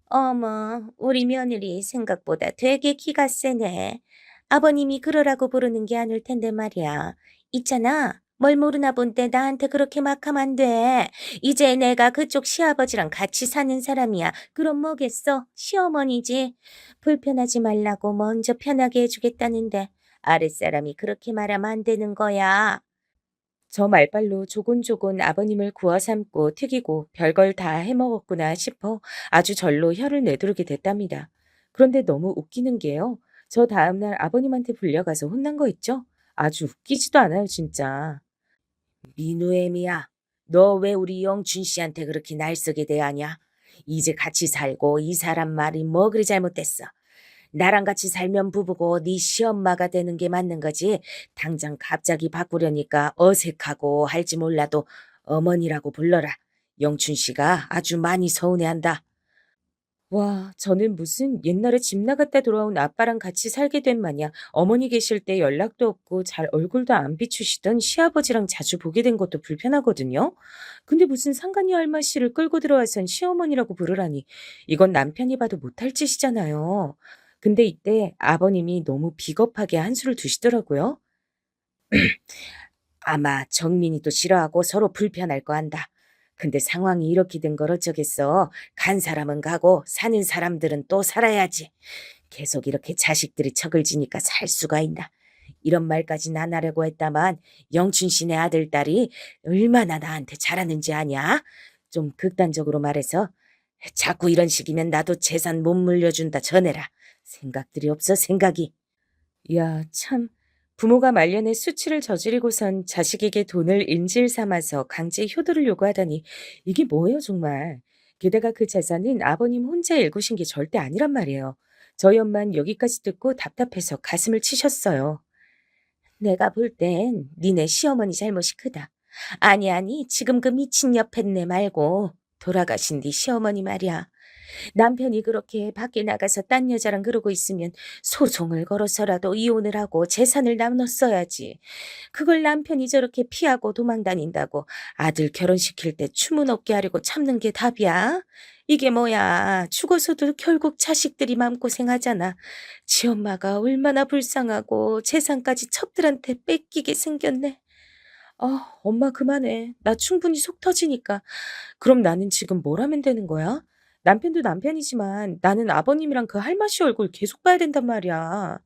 어머, 우리 며느리 생각보다 되게 기가 세네. 아버님이 그러라고 부르는 게 아닐 텐데 말이야. 있잖아. 뭘 모르나 본데 나한테 그렇게 막 하면 안 돼. 이제 내가 그쪽 시아버지랑 같이 사는 사람이야. 그럼 뭐겠어? 시어머니지. 불편하지 말라고 먼저 편하게 해주겠다는데 아랫사람이 그렇게 말하면 안 되는 거야. 저 말발로 조곤조곤 아버님을 구워 삶고 튀기고 별걸 다 해먹었구나 싶어 아주 절로 혀를 내두르게 됐답니다. 그런데 너무 웃기는 게요. 저 다음날 아버님한테 불려가서 혼난 거 있죠? 아주 웃기지도 않아요, 진짜. 민우애미야, 너 왜 우리 영춘 씨한테 그렇게 날쌔게 대하냐? 이제 같이 살고 이 사람 말이 뭐 그리 잘못됐어? 나랑 같이 살면 부부고 네 시엄마가 되는 게 맞는 거지. 당장 갑자기 바꾸려니까 어색하고 할지 몰라도 어머니라고 불러라. 영춘 씨가 아주 많이 서운해한다. 와, 저는 무슨 옛날에 집 나갔다 돌아온 아빠랑 같이 살게 된 마냥 어머니 계실 때 연락도 없고 잘 얼굴도 안 비추시던 시아버지랑 자주 보게 된 것도 불편하거든요. 근데 무슨 상간녀 할머니를 끌고 들어와선 시어머니라고 부르라니 이건 남편이 봐도 못할 짓이잖아요. 근데 이때 아버님이 너무 비겁하게 한수를 두시더라고요. 아마 정민이도 싫어하고 서로 불편할 거 안다. 근데 상황이 이렇게 된 걸 어쩌겠어. 간 사람은 가고 사는 사람들은 또 살아야지. 계속 이렇게 자식들이 척을 지니까 살 수가 있나. 이런 말까지는 안 하려고 했다만 영춘 씨네 아들, 딸이 얼마나 나한테 잘하는지 아냐? 좀 극단적으로 말해서 자꾸 이런 식이면 나도 재산 못 물려준다 전해라. 생각들이 없어 생각이. 야, 참. 부모가 말년에 수치를 저지르고선 자식에게 돈을 인질 삼아서 강제 효도를 요구하다니 이게 뭐예요, 정말. 게다가 그 재산은 아버님 혼자 일구신 게 절대 아니란 말이에요. 저희 엄만 여기까지 듣고 답답해서 가슴을 치셨어요. 내가 볼 땐 니네 시어머니 잘못이 크다. 아니, 아니, 지금 그 미친 옆했네 말고 돌아가신 네 시어머니 말이야. 남편이 그렇게 밖에 나가서 딴 여자랑 그러고 있으면 소송을 걸어서라도 이혼을 하고 재산을 나눴어야지. 그걸 남편이 저렇게 피하고 도망 다닌다고 아들 결혼시킬 때 추문 없게 하려고 참는 게 답이야? 이게 뭐야. 죽어서도 결국 자식들이 마음고생하잖아. 지 엄마가 얼마나 불쌍하고 재산까지 첩들한테 뺏기게 생겼네. 아, 엄마 그만해. 나 충분히 속 터지니까. 그럼 나는 지금 뭘 하면 되는 거야? 남편도 남편이지만 나는 아버님이랑 그 할머니 얼굴 계속 봐야 된단 말이야.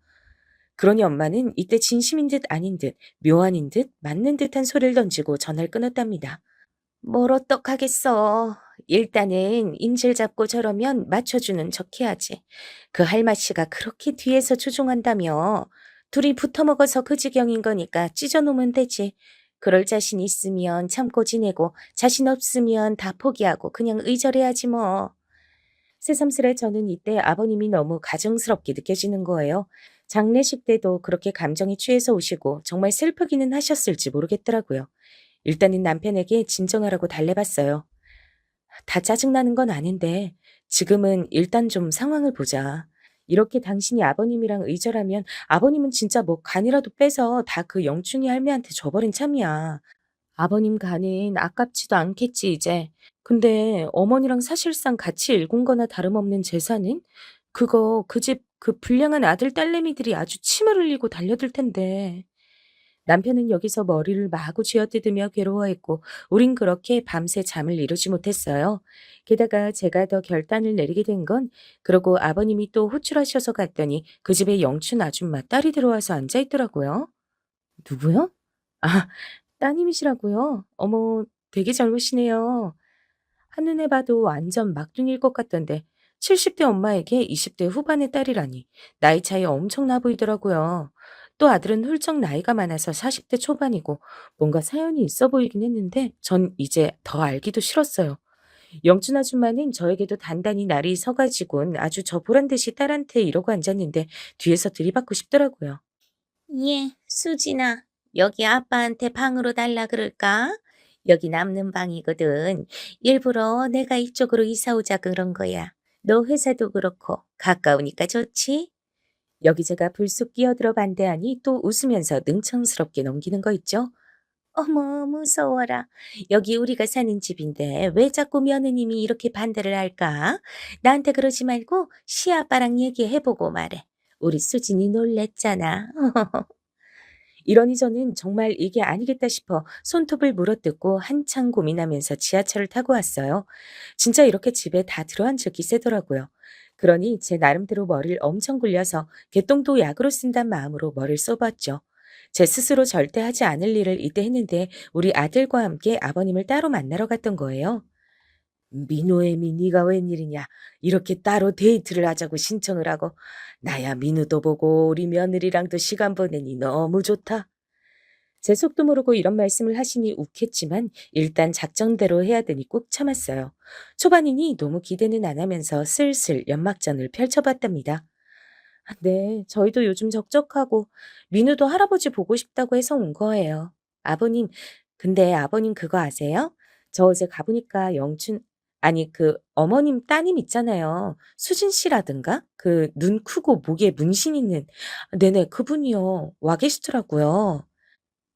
그러니 엄마는 이때 진심인 듯 아닌 듯, 묘안인 듯, 맞는 듯한 소리를 던지고 전화를 끊었답니다. 뭘 어떡하겠어. 일단은 인질 잡고 저러면 맞춰주는 척 해야지. 그 할마씨가 그렇게 뒤에서 조종한다며. 둘이 붙어먹어서 그 지경인 거니까 찢어놓으면 되지. 그럴 자신 있으면 참고 지내고 자신 없으면 다 포기하고 그냥 의절해야지 뭐. 새삼스레 저는 이때 아버님이 너무 가증스럽게 느껴지는 거예요. 장례식 때도 그렇게 감정에 취해서 오시고 정말 슬프기는 하셨을지 모르겠더라고요. 일단은 남편에게 진정하라고 달래봤어요. 다 짜증나는 건 아닌데 지금은 일단 좀 상황을 보자. 이렇게 당신이 아버님이랑 의절하면 아버님은 진짜 뭐 간이라도 빼서 다 그 영춘이 할매한테 줘버린 참이야. 아버님 간은 아깝지도 않겠지 이제. 근데 어머니랑 사실상 같이 일군 거나 다름없는 재산은? 그거 그 집 그 불량한 아들 딸내미들이 아주 침을 흘리고 달려들 텐데. 남편은 여기서 머리를 마구 쥐어뜯으며 괴로워했고 우린 그렇게 밤새 잠을 이루지 못했어요. 게다가 제가 더 결단을 내리게 된 건 그러고 아버님이 또 호출하셔서 갔더니 그 집에 영춘 아줌마 딸이 들어와서 앉아있더라고요. 누구요? 아, 따님이시라고요? 어머, 되게 젊으시네요. 한눈에 봐도 완전 막둥이일 것 같던데 70대 엄마에게 20대 후반의 딸이라니 나이 차이 엄청 나 보이더라고요. 또 아들은 훌쩍 나이가 많아서 40대 초반이고 뭔가 사연이 있어 보이긴 했는데 전 이제 더 알기도 싫었어요. 영춘 아줌마는 저에게도 단단히 날이 서가지고는 아주 저 보란 듯이 딸한테 이러고 앉았는데 뒤에서 들이받고 싶더라고요. 예, 수진아, 여기 아빠한테 방으로 달라 그럴까? 여기 남는 방이거든. 일부러 내가 이쪽으로 이사 오자 그런 거야. 너 회사도 그렇고 가까우니까 좋지? 여기 제가 불쑥 끼어들어 반대하니 또 웃으면서 능청스럽게 넘기는 거 있죠? 어머, 무서워라. 여기 우리가 사는 집인데 왜 자꾸 며느님이 이렇게 반대를 할까? 나한테 그러지 말고 시아빠랑 얘기해보고 말해. 우리 수진이 놀랬잖아. 이러니 저는 정말 이게 아니겠다 싶어 손톱을 물어뜯고 한참 고민하면서 지하철을 타고 왔어요. 진짜 이렇게 집에 다 들어앉을 기세더라고요. 그러니 제 나름대로 머리를 엄청 굴려서 개똥도 약으로 쓴단 마음으로 머리를 써봤죠. 제 스스로 절대 하지 않을 일을 이때 했는데 우리 아들과 함께 아버님을 따로 만나러 갔던 거예요. 민호애미 네가 웬일이냐. 이렇게 따로 데이트를 하자고 신청을 하고. 나야 민우도 보고 우리 며느리랑도 시간 보내니 너무 좋다. 제 속도 모르고 이런 말씀을 하시니 욱했지만 일단 작정대로 해야 되니 꾹 참았어요. 초반이니 너무 기대는 안 하면서 슬슬 연막전을 펼쳐봤답니다. 아, 네, 저희도 요즘 적적하고 민우도 할아버지 보고 싶다고 해서 온 거예요. 아버님, 근데 아버님 그거 아세요? 저 어제 가보니까 아니 그 어머님 따님 있잖아요. 수진 씨라든가 그 눈 크고 목에 문신 있는 네네 그분이요. 와 계시더라고요.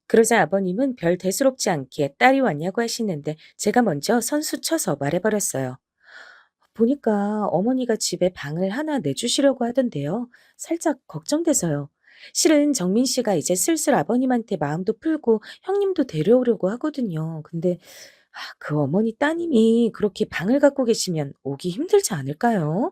그러자 아버님은 별 대수롭지 않게 딸이 왔냐고 하시는데 제가 먼저 선수 쳐서 말해버렸어요. 보니까 어머니가 집에 방을 하나 내주시려고 하던데요. 살짝 걱정돼서요. 실은 정민 씨가 이제 슬슬 아버님한테 마음도 풀고 형님도 데려오려고 하거든요. 근데 그 어머니 따님이 그렇게 방을 갖고 계시면 오기 힘들지 않을까요?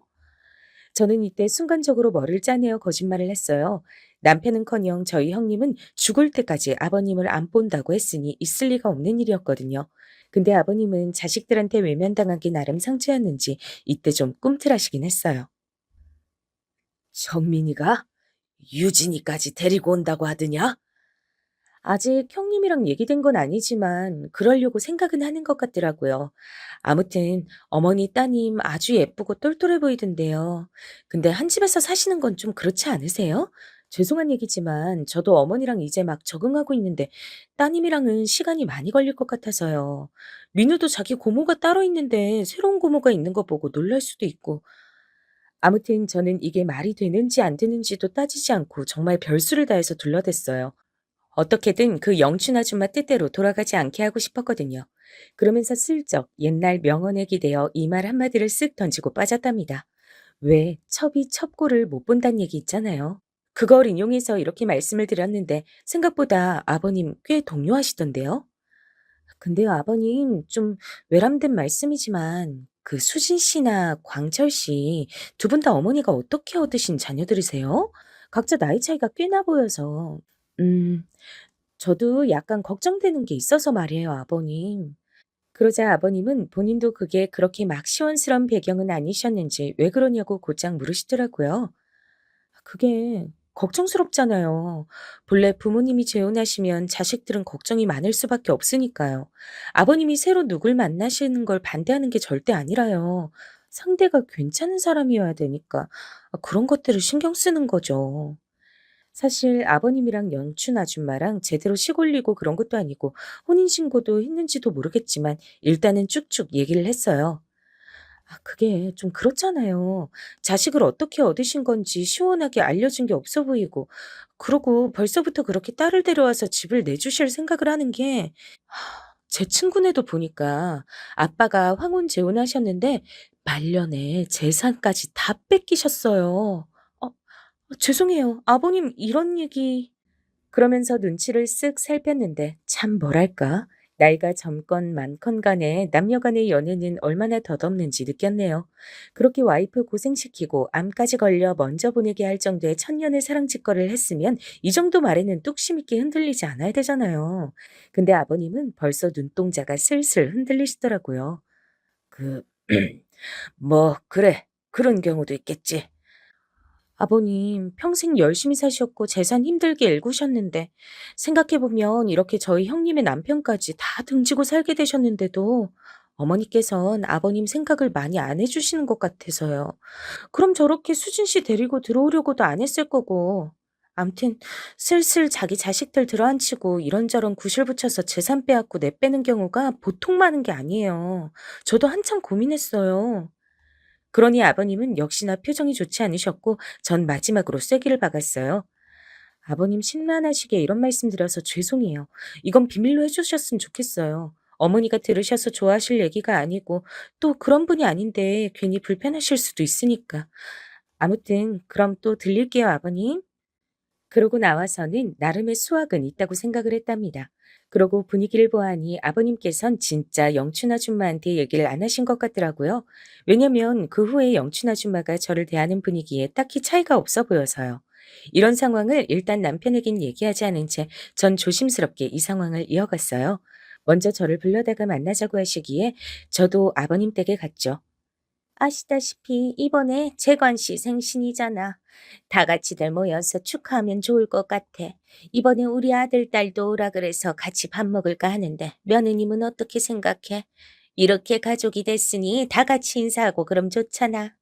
저는 이때 순간적으로 머리를 짜내어 거짓말을 했어요. 남편은커녕 저희 형님은 죽을 때까지 아버님을 안 본다고 했으니 있을 리가 없는 일이었거든요. 근데 아버님은 자식들한테 외면당하기 나름 상처였는지 이때 좀 꿈틀하시긴 했어요. 정민이가 유진이까지 데리고 온다고 하더냐? 아직 형님이랑 얘기된 건 아니지만 그러려고 생각은 하는 것 같더라고요. 아무튼 어머니 따님 아주 예쁘고 똘똘해 보이던데요. 근데 한 집에서 사시는 건 좀 그렇지 않으세요? 죄송한 얘기지만 저도 어머니랑 이제 막 적응하고 있는데 따님이랑은 시간이 많이 걸릴 것 같아서요. 민우도 자기 고모가 따로 있는데 새로운 고모가 있는 거 보고 놀랄 수도 있고. 아무튼 저는 이게 말이 되는지 안 되는지도 따지지 않고 정말 별수를 다해서 둘러댔어요. 어떻게든 그 영춘 아줌마 뜻대로 돌아가지 않게 하고 싶었거든요. 그러면서 슬쩍 옛날 명언에 기대어 이 말 한마디를 쓱 던지고 빠졌답니다. 왜 첩이 첩고를 못 본다는 얘기 있잖아요. 그걸 인용해서 이렇게 말씀을 드렸는데 생각보다 아버님 꽤 동요하시던데요. 근데요, 아버님 좀 외람된 말씀이지만 그 수진 씨나 광철 씨 두 분 다 어머니가 어떻게 얻으신 자녀들이세요? 각자 나이 차이가 꽤나 보여서. 음, 저도 약간 걱정되는 게 있어서 말이에요, 아버님. 그러자 아버님은 본인도 그게 그렇게 막 시원스러운 배경은 아니셨는지 왜 그러냐고 곧장 물으시더라고요. 그게 걱정스럽잖아요. 본래 부모님이 재혼하시면 자식들은 걱정이 많을 수밖에 없으니까요. 아버님이 새로 누굴 만나시는 걸 반대하는 게 절대 아니라요. 상대가 괜찮은 사람이어야 되니까 그런 것들을 신경 쓰는 거죠. 사실 아버님이랑 영춘 아줌마랑 제대로 시골리고 그런 것도 아니고 혼인신고도 했는지도 모르겠지만 일단은 쭉쭉 얘기를 했어요. 그게 좀 그렇잖아요. 자식을 어떻게 얻으신 건지 시원하게 알려준 게 없어 보이고, 그러고 벌써부터 그렇게 딸을 데려와서 집을 내주실 생각을 하는 게, 제 친구네도 보니까 아빠가 황혼 재혼하셨는데 말년에 재산까지 다 뺏기셨어요. 죄송해요. 아버님 이런 얘기. 그러면서 눈치를 쓱 살폈는데 참 뭐랄까. 나이가 젊건 많건 간에 남녀 간의 연애는 얼마나 덧없는지 느꼈네요. 그렇게 와이프 고생시키고 암까지 걸려 먼저 보내게 할 정도의 천년의 사랑 직거를 했으면 이 정도 말에는 뚝심 있게 흔들리지 않아야 되잖아요. 근데 아버님은 벌써 눈동자가 슬슬 흔들리시더라고요. 그, 뭐, 그래. 그런 경우도 있겠지. 아버님, 평생 열심히 사셨고 재산 힘들게 일구셨는데, 생각해보면 이렇게 저희 형님의 남편까지 다 등지고 살게 되셨는데도 어머니께선 아버님 생각을 많이 안 해주시는 것 같아서요. 그럼 저렇게 수진 씨 데리고 들어오려고도 안 했을 거고. 암튼, 슬슬 자기 자식들 들어앉히고 이런저런 구실 붙여서 재산 빼앗고 내빼는 경우가 보통 많은 게 아니에요. 저도 한참 고민했어요. 그러니 아버님은 역시나 표정이 좋지 않으셨고 전 마지막으로 쐐기를 박았어요. 아버님 심란하시게 이런 말씀 드려서 죄송해요. 이건 비밀로 해주셨으면 좋겠어요. 어머니가 들으셔서 좋아하실 얘기가 아니고 또 그런 분이 아닌데 괜히 불편하실 수도 있으니까. 아무튼 그럼 또 들릴게요, 아버님. 그러고 나와서는 나름의 수확은 있다고 생각을 했답니다. 그러고 분위기를 보아하니 아버님께선 진짜 영춘 아줌마한테 얘기를 안 하신 것 같더라고요. 왜냐면 그 후에 영춘 아줌마가 저를 대하는 분위기에 딱히 차이가 없어 보여서요. 이런 상황을 일단 남편에겐 얘기하지 않은 채 전 조심스럽게 이 상황을 이어갔어요. 먼저 저를 불러다가 만나자고 하시기에 저도 아버님 댁에 갔죠. 아시다시피 이번에 재관 씨 생신이잖아. 다 같이들 모여서 축하하면 좋을 것 같아. 이번에 우리 아들, 딸도 오라 그래서 같이 밥 먹을까 하는데 며느님은 어떻게 생각해? 이렇게 가족이 됐으니 다 같이 인사하고 그럼 좋잖아.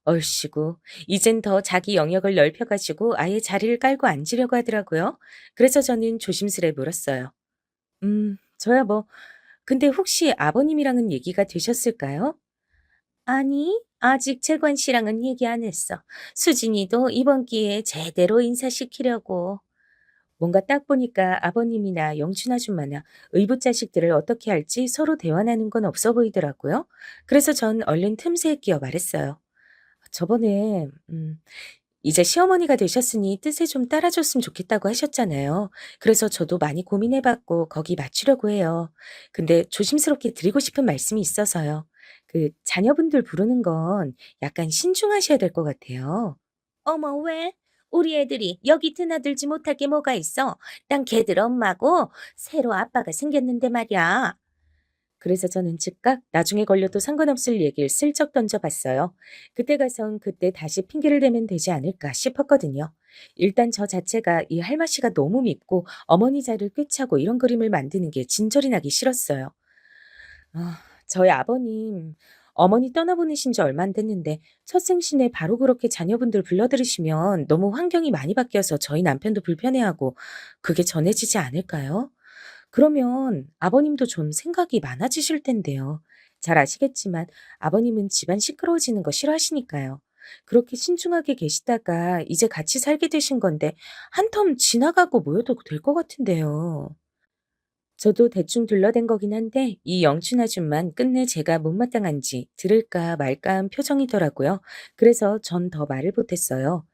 얼씨구, 이젠 더 자기 영역을 넓혀가지고 아예 자리를 깔고 앉으려고 하더라고요. 그래서 저는 조심스레 물었어요. 저야 뭐, 근데 혹시 아버님이랑은 얘기가 되셨을까요? 아니, 아직 재관 씨랑은 얘기 안 했어. 수진이도 이번 기회에 제대로 인사시키려고. 뭔가 딱 보니까 아버님이나 영춘 아줌마나 의붓 자식들을 어떻게 할지 서로 대화하는 건 없어 보이더라고요. 그래서 전 얼른 틈새에 끼어 말했어요. 저번에 이제 시어머니가 되셨으니 뜻에 좀 따라줬으면 좋겠다고 하셨잖아요. 그래서 저도 많이 고민해봤고 거기 맞추려고 해요. 근데 조심스럽게 드리고 싶은 말씀이 있어서요. 그 자녀분들 부르는 건 약간 신중하셔야 될 것 같아요. 어머, 왜? 우리 애들이 여기 드나들지 못할 게 뭐가 있어? 난 걔들 엄마고 새로 아빠가 생겼는데 말이야. 그래서 저는 즉각 나중에 걸려도 상관없을 얘기를 슬쩍 던져봤어요. 그때 가선 그때 다시 핑계를 대면 되지 않을까 싶었거든요. 일단 저 자체가 이 할마 씨가 너무 밉고 어머니 자리를 꿰차고 이런 그림을 만드는 게 진절이 나기 싫었어요. 저희 아버님, 어머니 떠나보내신 지 얼마 안 됐는데 첫 생신에 바로 그렇게 자녀분들 불러들이시면 너무 환경이 많이 바뀌어서 저희 남편도 불편해하고 그게 전해지지 않을까요? 그러면 아버님도 좀 생각이 많아지실 텐데요. 잘 아시겠지만 아버님은 집안 시끄러워지는 거 싫어하시니까요. 그렇게 신중하게 계시다가 이제 같이 살게 되신 건데 한 텀 지나가고 모여도 될 것 같은데요. 저도 대충 둘러댄 거긴 한데 이 영춘 아줌만 끝내 제가 못마땅한지 들을까 말까 한 표정이더라고요. 그래서 전 더 말을 못했어요.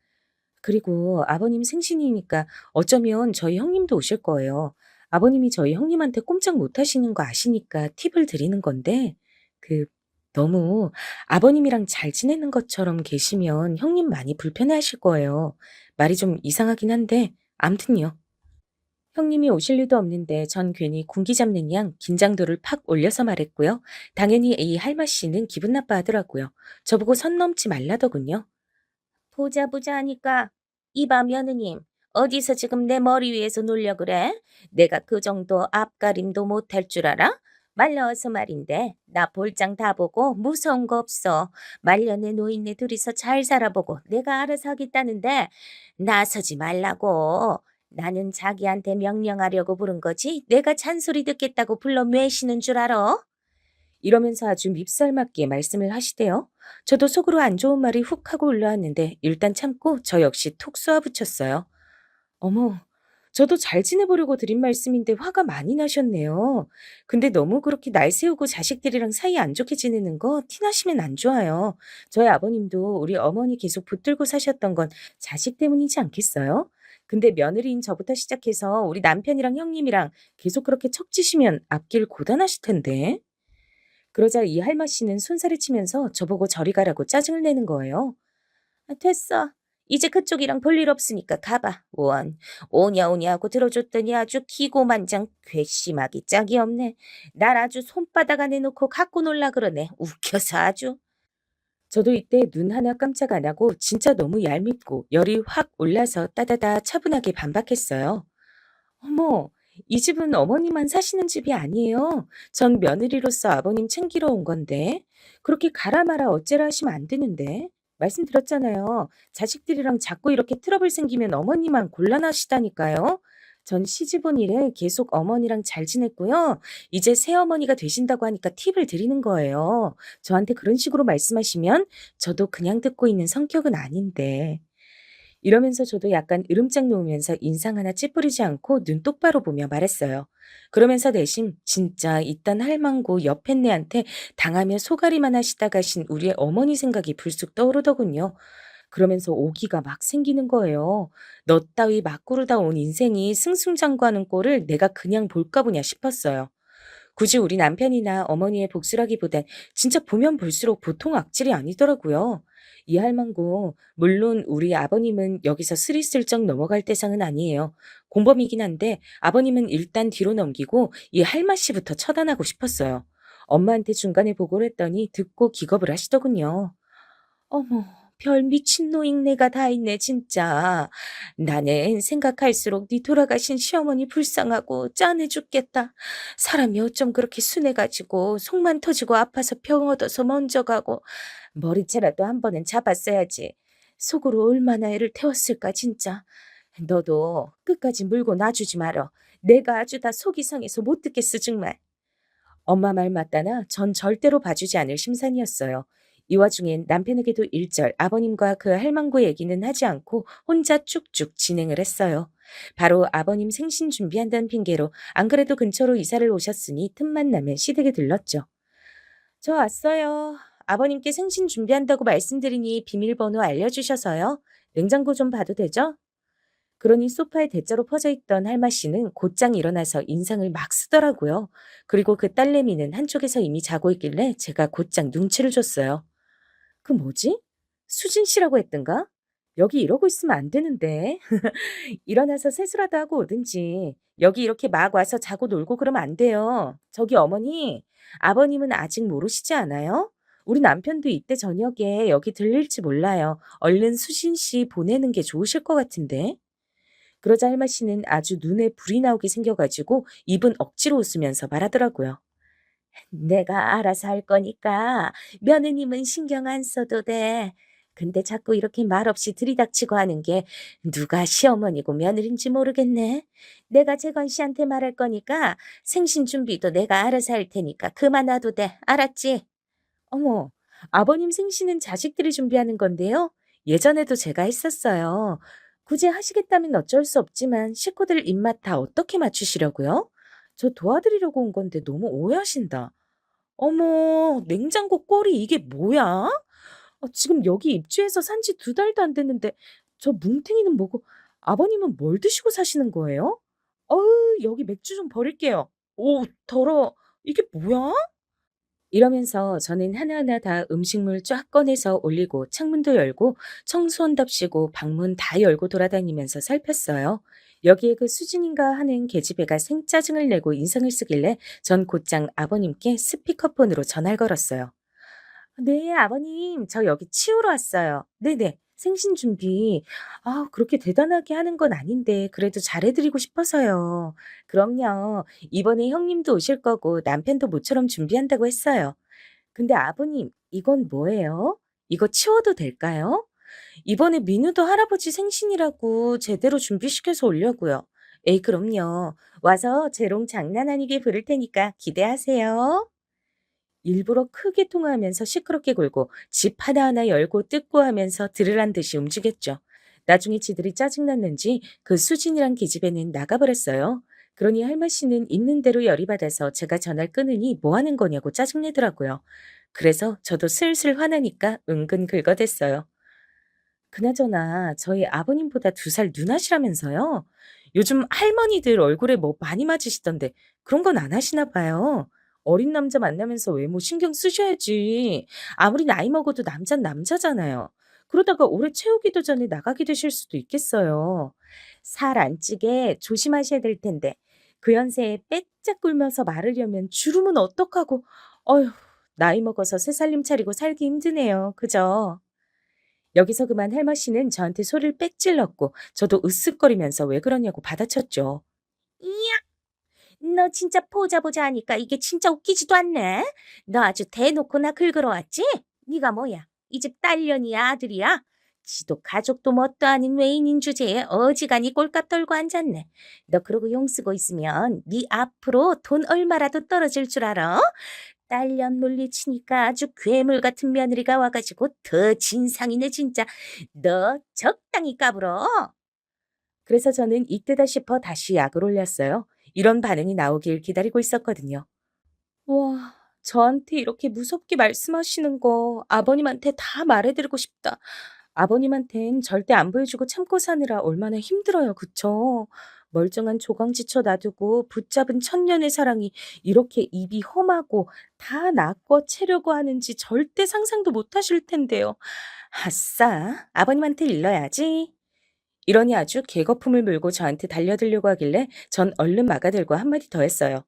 그리고 아버님 생신이니까 어쩌면 저희 형님도 오실 거예요. 아버님이 저희 형님한테 꼼짝 못 하시는 거 아시니까 팁을 드리는 건데, 그, 너무 아버님이랑 잘 지내는 것처럼 계시면 형님 많이 불편해 하실 거예요. 말이 좀 이상하긴 한데, 암튼요. 형님이 오실 리도 없는데 전 괜히 군기 잡는 양 긴장도를 팍 올려서 말했고요. 당연히 이 할마 씨는 기분 나빠하더라고요. 저보고 선 넘지 말라더군요. 보자 보자 하니까 이봐 며느님 어디서 지금 내 머리 위에서 놀려 그래? 내가 그 정도 앞가림도 못할 줄 알아? 말 나와서 말인데 나 볼장 다 보고 무서운 거 없어. 말년에 노인네 둘이서 잘 살아보고 내가 알아서 하겠다는데 나서지 말라고. 나는 자기한테 명령하려고 부른 거지 내가 잔소리 듣겠다고 불러 매시는 줄 알아? 이러면서 아주 밉살맞게 말씀을 하시대요. 저도 속으로 안 좋은 말이 훅 하고 올라왔는데 일단 참고 저 역시 톡 쏘아붙였어요. 어머, 저도 잘 지내보려고 드린 말씀인데 화가 많이 나셨네요. 근데 너무 그렇게 날 세우고 자식들이랑 사이 안 좋게 지내는 거 티나시면 안 좋아요. 저희 아버님도 우리 어머니 계속 붙들고 사셨던 건 자식 때문이지 않겠어요? 근데 며느리인 저부터 시작해서 우리 남편이랑 형님이랑 계속 그렇게 척지시면 앞길 고단하실 텐데. 그러자 이 할머 씨는 손살을 치면서 저보고 저리 가라고 짜증을 내는 거예요. 아, 됐어. 이제 그쪽이랑 볼 일 없으니까 가봐. 원. 오냐 오냐 하고 들어줬더니 아주 기고만장 괘씸하기 짝이 없네. 날 아주 손바닥 안에 놓고 갖고 놀라 그러네. 웃겨서 아주. 저도 이때 눈 하나 깜짝 안 하고 진짜 너무 얄밉고 열이 확 올라서 따다다 차분하게 반박했어요. 어머, 이 집은 어머니만 사시는 집이 아니에요. 전 며느리로서 아버님 챙기러 온 건데. 그렇게 가라 마라 어째라 하시면 안 되는데. 말씀드렸잖아요. 자식들이랑 자꾸 이렇게 트러블 생기면 어머니만 곤란하시다니까요. 전 시집 온 이래 계속 어머니랑 잘 지냈고요. 이제 새어머니가 되신다고 하니까 팁을 드리는 거예요. 저한테 그런 식으로 말씀하시면 저도 그냥 듣고 있는 성격은 아닌데. 이러면서 저도 약간 으름장 놓으면서 인상 하나 찌푸리지 않고 눈 똑바로 보며 말했어요. 그러면서 내심 진짜 이딴 할망구 옆했네한테 당하며 소가리만 하시다 가신 우리의 어머니 생각이 불쑥 떠오르더군요. 그러면서 오기가 막 생기는 거예요. 너 따위 막 구르다 온 인생이 승승장구하는 꼴을 내가 그냥 볼까 보냐 싶었어요. 굳이 우리 남편이나 어머니의 복수라기보단 진짜 보면 볼수록 보통 악질이 아니더라고요. 이 할망구, 물론 우리 아버님은 여기서 스리슬쩍 넘어갈 대상은 아니에요. 공범이긴 한데 아버님은 일단 뒤로 넘기고 이 할마 씨부터 처단하고 싶었어요. 엄마한테 중간에 보고를 했더니 듣고 기겁을 하시더군요. 어머, 별 미친 노인네가 다 있네, 진짜. 나는 생각할수록 네 돌아가신 시어머니 불쌍하고 짠해 죽겠다. 사람이 어쩜 그렇게 순해가지고 속만 터지고 아파서 병 얻어서 먼저 가고 머리채라도 한 번은 잡았어야지. 속으로 얼마나 애를 태웠을까, 진짜. 너도 끝까지 물고 놔주지 말어. 내가 아주 다 속이 상해서 못 듣겠어, 정말. 엄마 말 맞다나 전 절대로 봐주지 않을 심산이었어요. 이 와중엔 남편에게도 일절 아버님과 그 할망구 얘기는 하지 않고 혼자 쭉쭉 진행을 했어요. 바로 아버님 생신 준비한다는 핑계로 안 그래도 근처로 이사를 오셨으니 틈만 나면 시댁에 들렀죠. 저 왔어요. 아버님께 생신 준비한다고 말씀드리니 비밀번호 알려주셔서요. 냉장고 좀 봐도 되죠? 그러니 소파에 대자로 퍼져 있던 할마 씨는 곧장 일어나서 인상을 막 쓰더라고요. 그리고 그 딸내미는 한쪽에서 이미 자고 있길래 제가 곧장 눈치를 줬어요. 그 뭐지? 수진 씨라고 했던가? 여기 이러고 있으면 안 되는데. 일어나서 세수라도 하고 오든지. 여기 이렇게 막 와서 자고 놀고 그러면 안 돼요. 저기 어머니, 아버님은 아직 모르시지 않아요? 우리 남편도 이때 저녁에 여기 들릴지 몰라요. 얼른 수진 씨 보내는 게 좋으실 것 같은데. 그러자 할마 씨는 아주 눈에 불이 나오게 생겨가지고 입은 억지로 웃으면서 말하더라고요. 내가 알아서 할 거니까 며느님은 신경 안 써도 돼. 근데 자꾸 이렇게 말없이 들이닥치고 하는 게 누가 시어머니고 며느리인지 모르겠네. 내가 재건 씨한테 말할 거니까 생신 준비도 내가 알아서 할 테니까 그만 놔도 돼. 알았지? 어머, 아버님 생신은 자식들이 준비하는 건데요. 예전에도 제가 했었어요. 굳이 하시겠다면 어쩔 수 없지만 식구들 입맛 다 어떻게 맞추시려고요? 저 도와드리려고 온 건데 너무 오해하신다. 어머, 냉장고 꼴이 이게 뭐야? 지금 여기 입주해서 산지 2달도 안 됐는데 저 뭉탱이는 뭐고 아버님은 뭘 드시고 사시는 거예요? 어우, 여기 맥주 좀 버릴게요. 오, 더러워. 이게 뭐야? 이러면서 저는 하나하나 다 음식물 쫙 꺼내서 올리고 창문도 열고 청소한답시고 방문 다 열고 돌아다니면서 살폈어요. 여기에 그 수진인가 하는 계집애가 생짜증을 내고 인상을 쓰길래 전 곧장 아버님께 스피커폰으로 전화를 걸었어요. 네, 아버님, 저 여기 치우러 왔어요. 네네, 생신 준비. 그렇게 대단하게 하는 건 아닌데, 그래도 잘해드리고 싶어서요. 그럼요. 이번에 형님도 오실 거고, 남편도 모처럼 준비한다고 했어요. 근데 아버님, 이건 뭐예요? 이거 치워도 될까요? 이번에 민우도 할아버지 생신이라고 제대로 준비시켜서 오려고요. 에이, 그럼요. 와서 재롱 장난 아니게 부를 테니까 기대하세요. 일부러 크게 통화하면서 시끄럽게 굴고 집 하나하나 열고 뜯고 하면서 들으란 듯이 움직였죠. 나중에 지들이 짜증났는지 그 수진이란 기집애는 나가버렸어요. 그러니 할마 씨는 있는 대로 열이 받아서 제가 전화를 끊으니 뭐 하는 거냐고 짜증내더라고요. 그래서 저도 슬슬 화나니까 은근 긁어댔어요. 그나저나 저희 아버님보다 2살 누나시라면서요? 요즘 할머니들 얼굴에 뭐 많이 맞으시던데 그런 건 안 하시나 봐요. 어린 남자 만나면서 외모 신경 쓰셔야지. 아무리 나이 먹어도 남잔 남자잖아요. 그러다가 오래 채우기도 전에 나가게 되실 수도 있겠어요. 살 안 찌게 조심하셔야 될 텐데 그 연세에 빼짝 굴면서 마르려면 주름은 어떡하고. 어휴, 나이 먹어서 새 살림 차리고 살기 힘드네요. 그죠? 여기서 그만 할머 씨는 저한테 소리를 빽 질렀고 저도 으쓱거리면서 왜 그러냐고 받아쳤죠. 이야, 너 진짜 보자 보자 하니까 이게 진짜 웃기지도 않네. 너 아주 대놓고 나 긁으러 왔지? 네가 뭐야? 이 집 딸년이야 아들이야? 지도 가족도 뭣도 아닌 외인인 주제에 어지간히 꼴값 떨고 앉았네. 너 그러고 용 쓰고 있으면 네 앞으로 돈 얼마라도 떨어질 줄 알아? 딸년 물리치니까 아주 괴물 같은 며느리가 와가지고 더 진상이네 진짜. 너 적당히 까불어. 그래서 저는 이때다 싶어 다시 약을 올렸어요. 이런 반응이 나오길 기다리고 있었거든요. 와, 저한테 이렇게 무섭게 말씀하시는 거 아버님한테 다 말해드리고 싶다. 아버님한텐 절대 안 보여주고 참고 사느라 얼마나 힘들어요. 그쵸? 멀쩡한 조강지처 놔두고 붙잡은 천년의 사랑이 이렇게 입이 험하고 다 낚아 채려고 하는지 절대 상상도 못 하실 텐데요. 아싸, 아버님한테 일러야지. 이러니 아주 개거품을 물고 저한테 달려들려고 하길래 전 얼른 막아들고 한마디 더 했어요.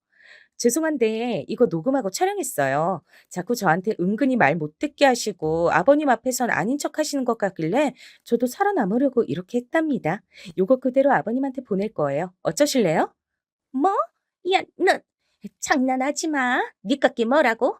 죄송한데 이거 녹음하고 촬영했어요. 자꾸 저한테 은근히 말 못 듣게 하시고 아버님 앞에선 아닌 척 하시는 것 같길래 저도 살아남으려고 이렇게 했답니다. 요거 그대로 아버님한테 보낼 거예요. 어쩌실래요? 뭐? 야, 너 장난하지 마. 니깎기 뭐라고?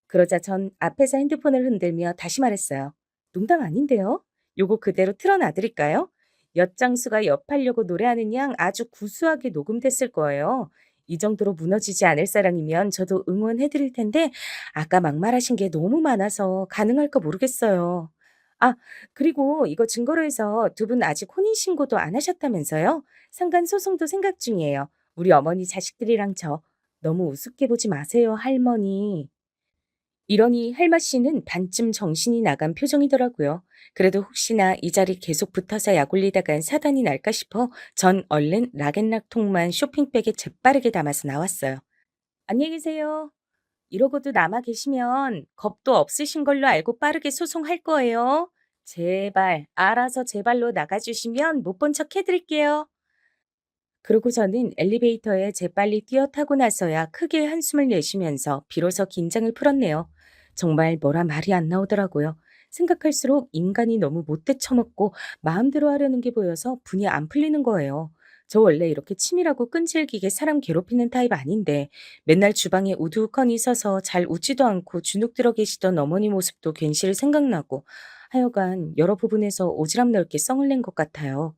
그러자 전 앞에서 핸드폰을 흔들며 다시 말했어요. 농담 아닌데요? 요거 그대로 틀어놔드릴까요? 엿장수가 엿하려고 노래하는 양 아주 구수하게 녹음됐을 거예요. 이 정도로 무너지지 않을 사람이면 저도 응원해드릴 텐데 아까 막말하신 게 너무 많아서 가능할까 모르겠어요. 아, 그리고 이거 증거로 해서 두 분 아직 혼인신고도 안 하셨다면서요? 상간 소송도 생각 중이에요. 우리 어머니 자식들이랑 저. 너무 우습게 보지 마세요, 할머니. 이러니 할마 씨는 반쯤 정신이 나간 표정이더라고요. 그래도 혹시나 이 자리 계속 붙어서 약 올리다간 사단이 날까 싶어 전 얼른 락앤락통만 쇼핑백에 재빠르게 담아서 나왔어요. 안녕히 계세요. 이러고도 남아 계시면 겁도 없으신 걸로 알고 빠르게 소송할 거예요. 제발 알아서 제 발로 나가주시면 못 본 척 해드릴게요. 그러고 저는 엘리베이터에 재빨리 뛰어 타고 나서야 크게 한숨을 내쉬면서 비로소 긴장을 풀었네요. 정말 뭐라 말이 안 나오더라고요. 생각할수록 인간이 너무 못돼 처먹고 마음대로 하려는 게 보여서 분이 안 풀리는 거예요. 저 원래 이렇게 치밀하고 끈질기게 사람 괴롭히는 타입 아닌데 맨날 주방에 우두커니 서서 잘 웃지도 않고 주눅 들어 계시던 어머니 모습도 괜시리 생각나고 하여간 여러 부분에서 오지랖 넓게 썽을 낸 것 같아요.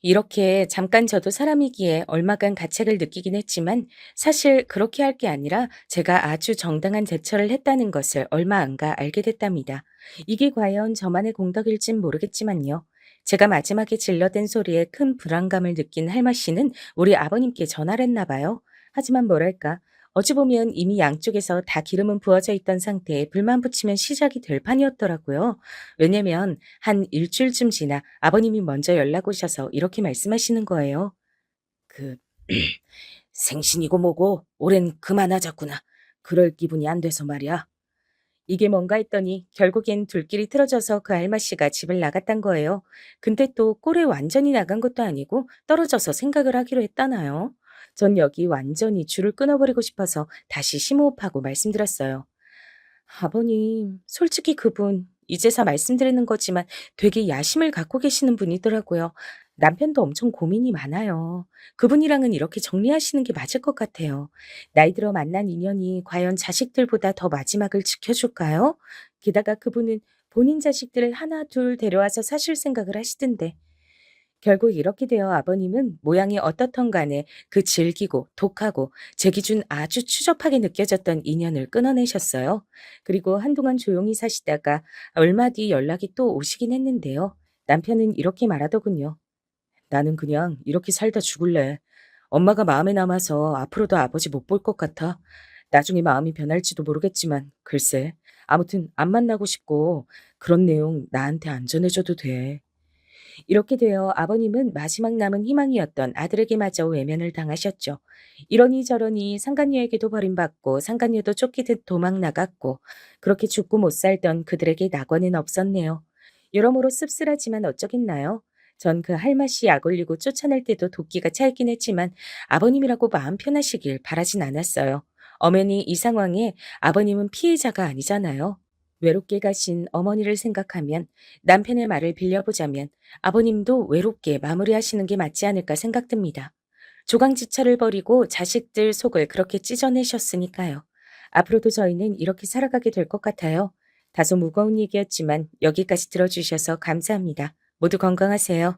이렇게 잠깐 저도 사람이기에 얼마간 가책을 느끼긴 했지만 사실 그렇게 할 게 아니라 제가 아주 정당한 제처를 했다는 것을 얼마 안 가 알게 됐답니다. 이게 과연 저만의 공덕일진 모르겠지만요. 제가 마지막에 질러댄 소리에 큰 불안감을 느낀 할마 씨는 우리 아버님께 전화를 했나 봐요. 하지만 뭐랄까 어찌 보면 이미 양쪽에서 다 기름은 부어져 있던 상태에 불만 붙이면 시작이 될 판이었더라고요. 왜냐면 한 일주일쯤 지나 아버님이 먼저 연락 오셔서 이렇게 말씀하시는 거예요. 그 생신이고 뭐고 올해는 그만하자꾸나. 그럴 기분이 안 돼서 말이야. 이게 뭔가 했더니 결국엔 둘끼리 틀어져서 그 알마씨가 집을 나갔단 거예요. 근데 또 꼴에 완전히 나간 것도 아니고 떨어져서 생각을 하기로 했다나요. 전 여기 완전히 줄을 끊어버리고 싶어서 다시 심호흡하고 말씀드렸어요. 아버님, 솔직히 그분 이제서 말씀드리는 거지만 되게 야심을 갖고 계시는 분이더라고요. 남편도 엄청 고민이 많아요. 그분이랑은 이렇게 정리하시는 게 맞을 것 같아요. 나이 들어 만난 인연이 과연 자식들보다 더 마지막을 지켜줄까요? 게다가 그분은 본인 자식들을 하나 둘 데려와서 사실 생각을 하시던데. 결국 이렇게 되어 아버님은 모양이 어떻던 간에 그 질기고 독하고 제 기준 아주 추접하게 느껴졌던 인연을 끊어내셨어요. 그리고 한동안 조용히 사시다가 얼마 뒤 연락이 또 오시긴 했는데요. 남편은 이렇게 말하더군요. 나는 그냥 이렇게 살다 죽을래. 엄마가 마음에 남아서 앞으로도 아버지 못 볼 것 같아. 나중에 마음이 변할지도 모르겠지만 글쎄. 아무튼 안 만나고 싶고 그런 내용 나한테 안 전해줘도 돼. 이렇게 되어 아버님은 마지막 남은 희망이었던 아들에게마저 외면을 당하셨죠. 이러니 저러니 상간녀에게도 버림받고 상간녀도 쫓기듯 도망 나갔고 그렇게 죽고 못 살던 그들에게 낙원은 없었네요. 여러모로 씁쓸하지만 어쩌겠나요? 전 그 할맛이 약 올리고 쫓아낼 때도 도끼가 찰긴 했지만 아버님이라고 마음 편하시길 바라진 않았어요. 엄연히 이 상황에 아버님은 피해자가 아니잖아요. 외롭게 가신 어머니를 생각하면 남편의 말을 빌려보자면 아버님도 외롭게 마무리하시는 게 맞지 않을까 생각됩니다. 조강지처를 버리고 자식들 속을 그렇게 찢어내셨으니까요. 앞으로도 저희는 이렇게 살아가게 될 것 같아요. 다소 무거운 얘기였지만 여기까지 들어주셔서 감사합니다. 모두 건강하세요.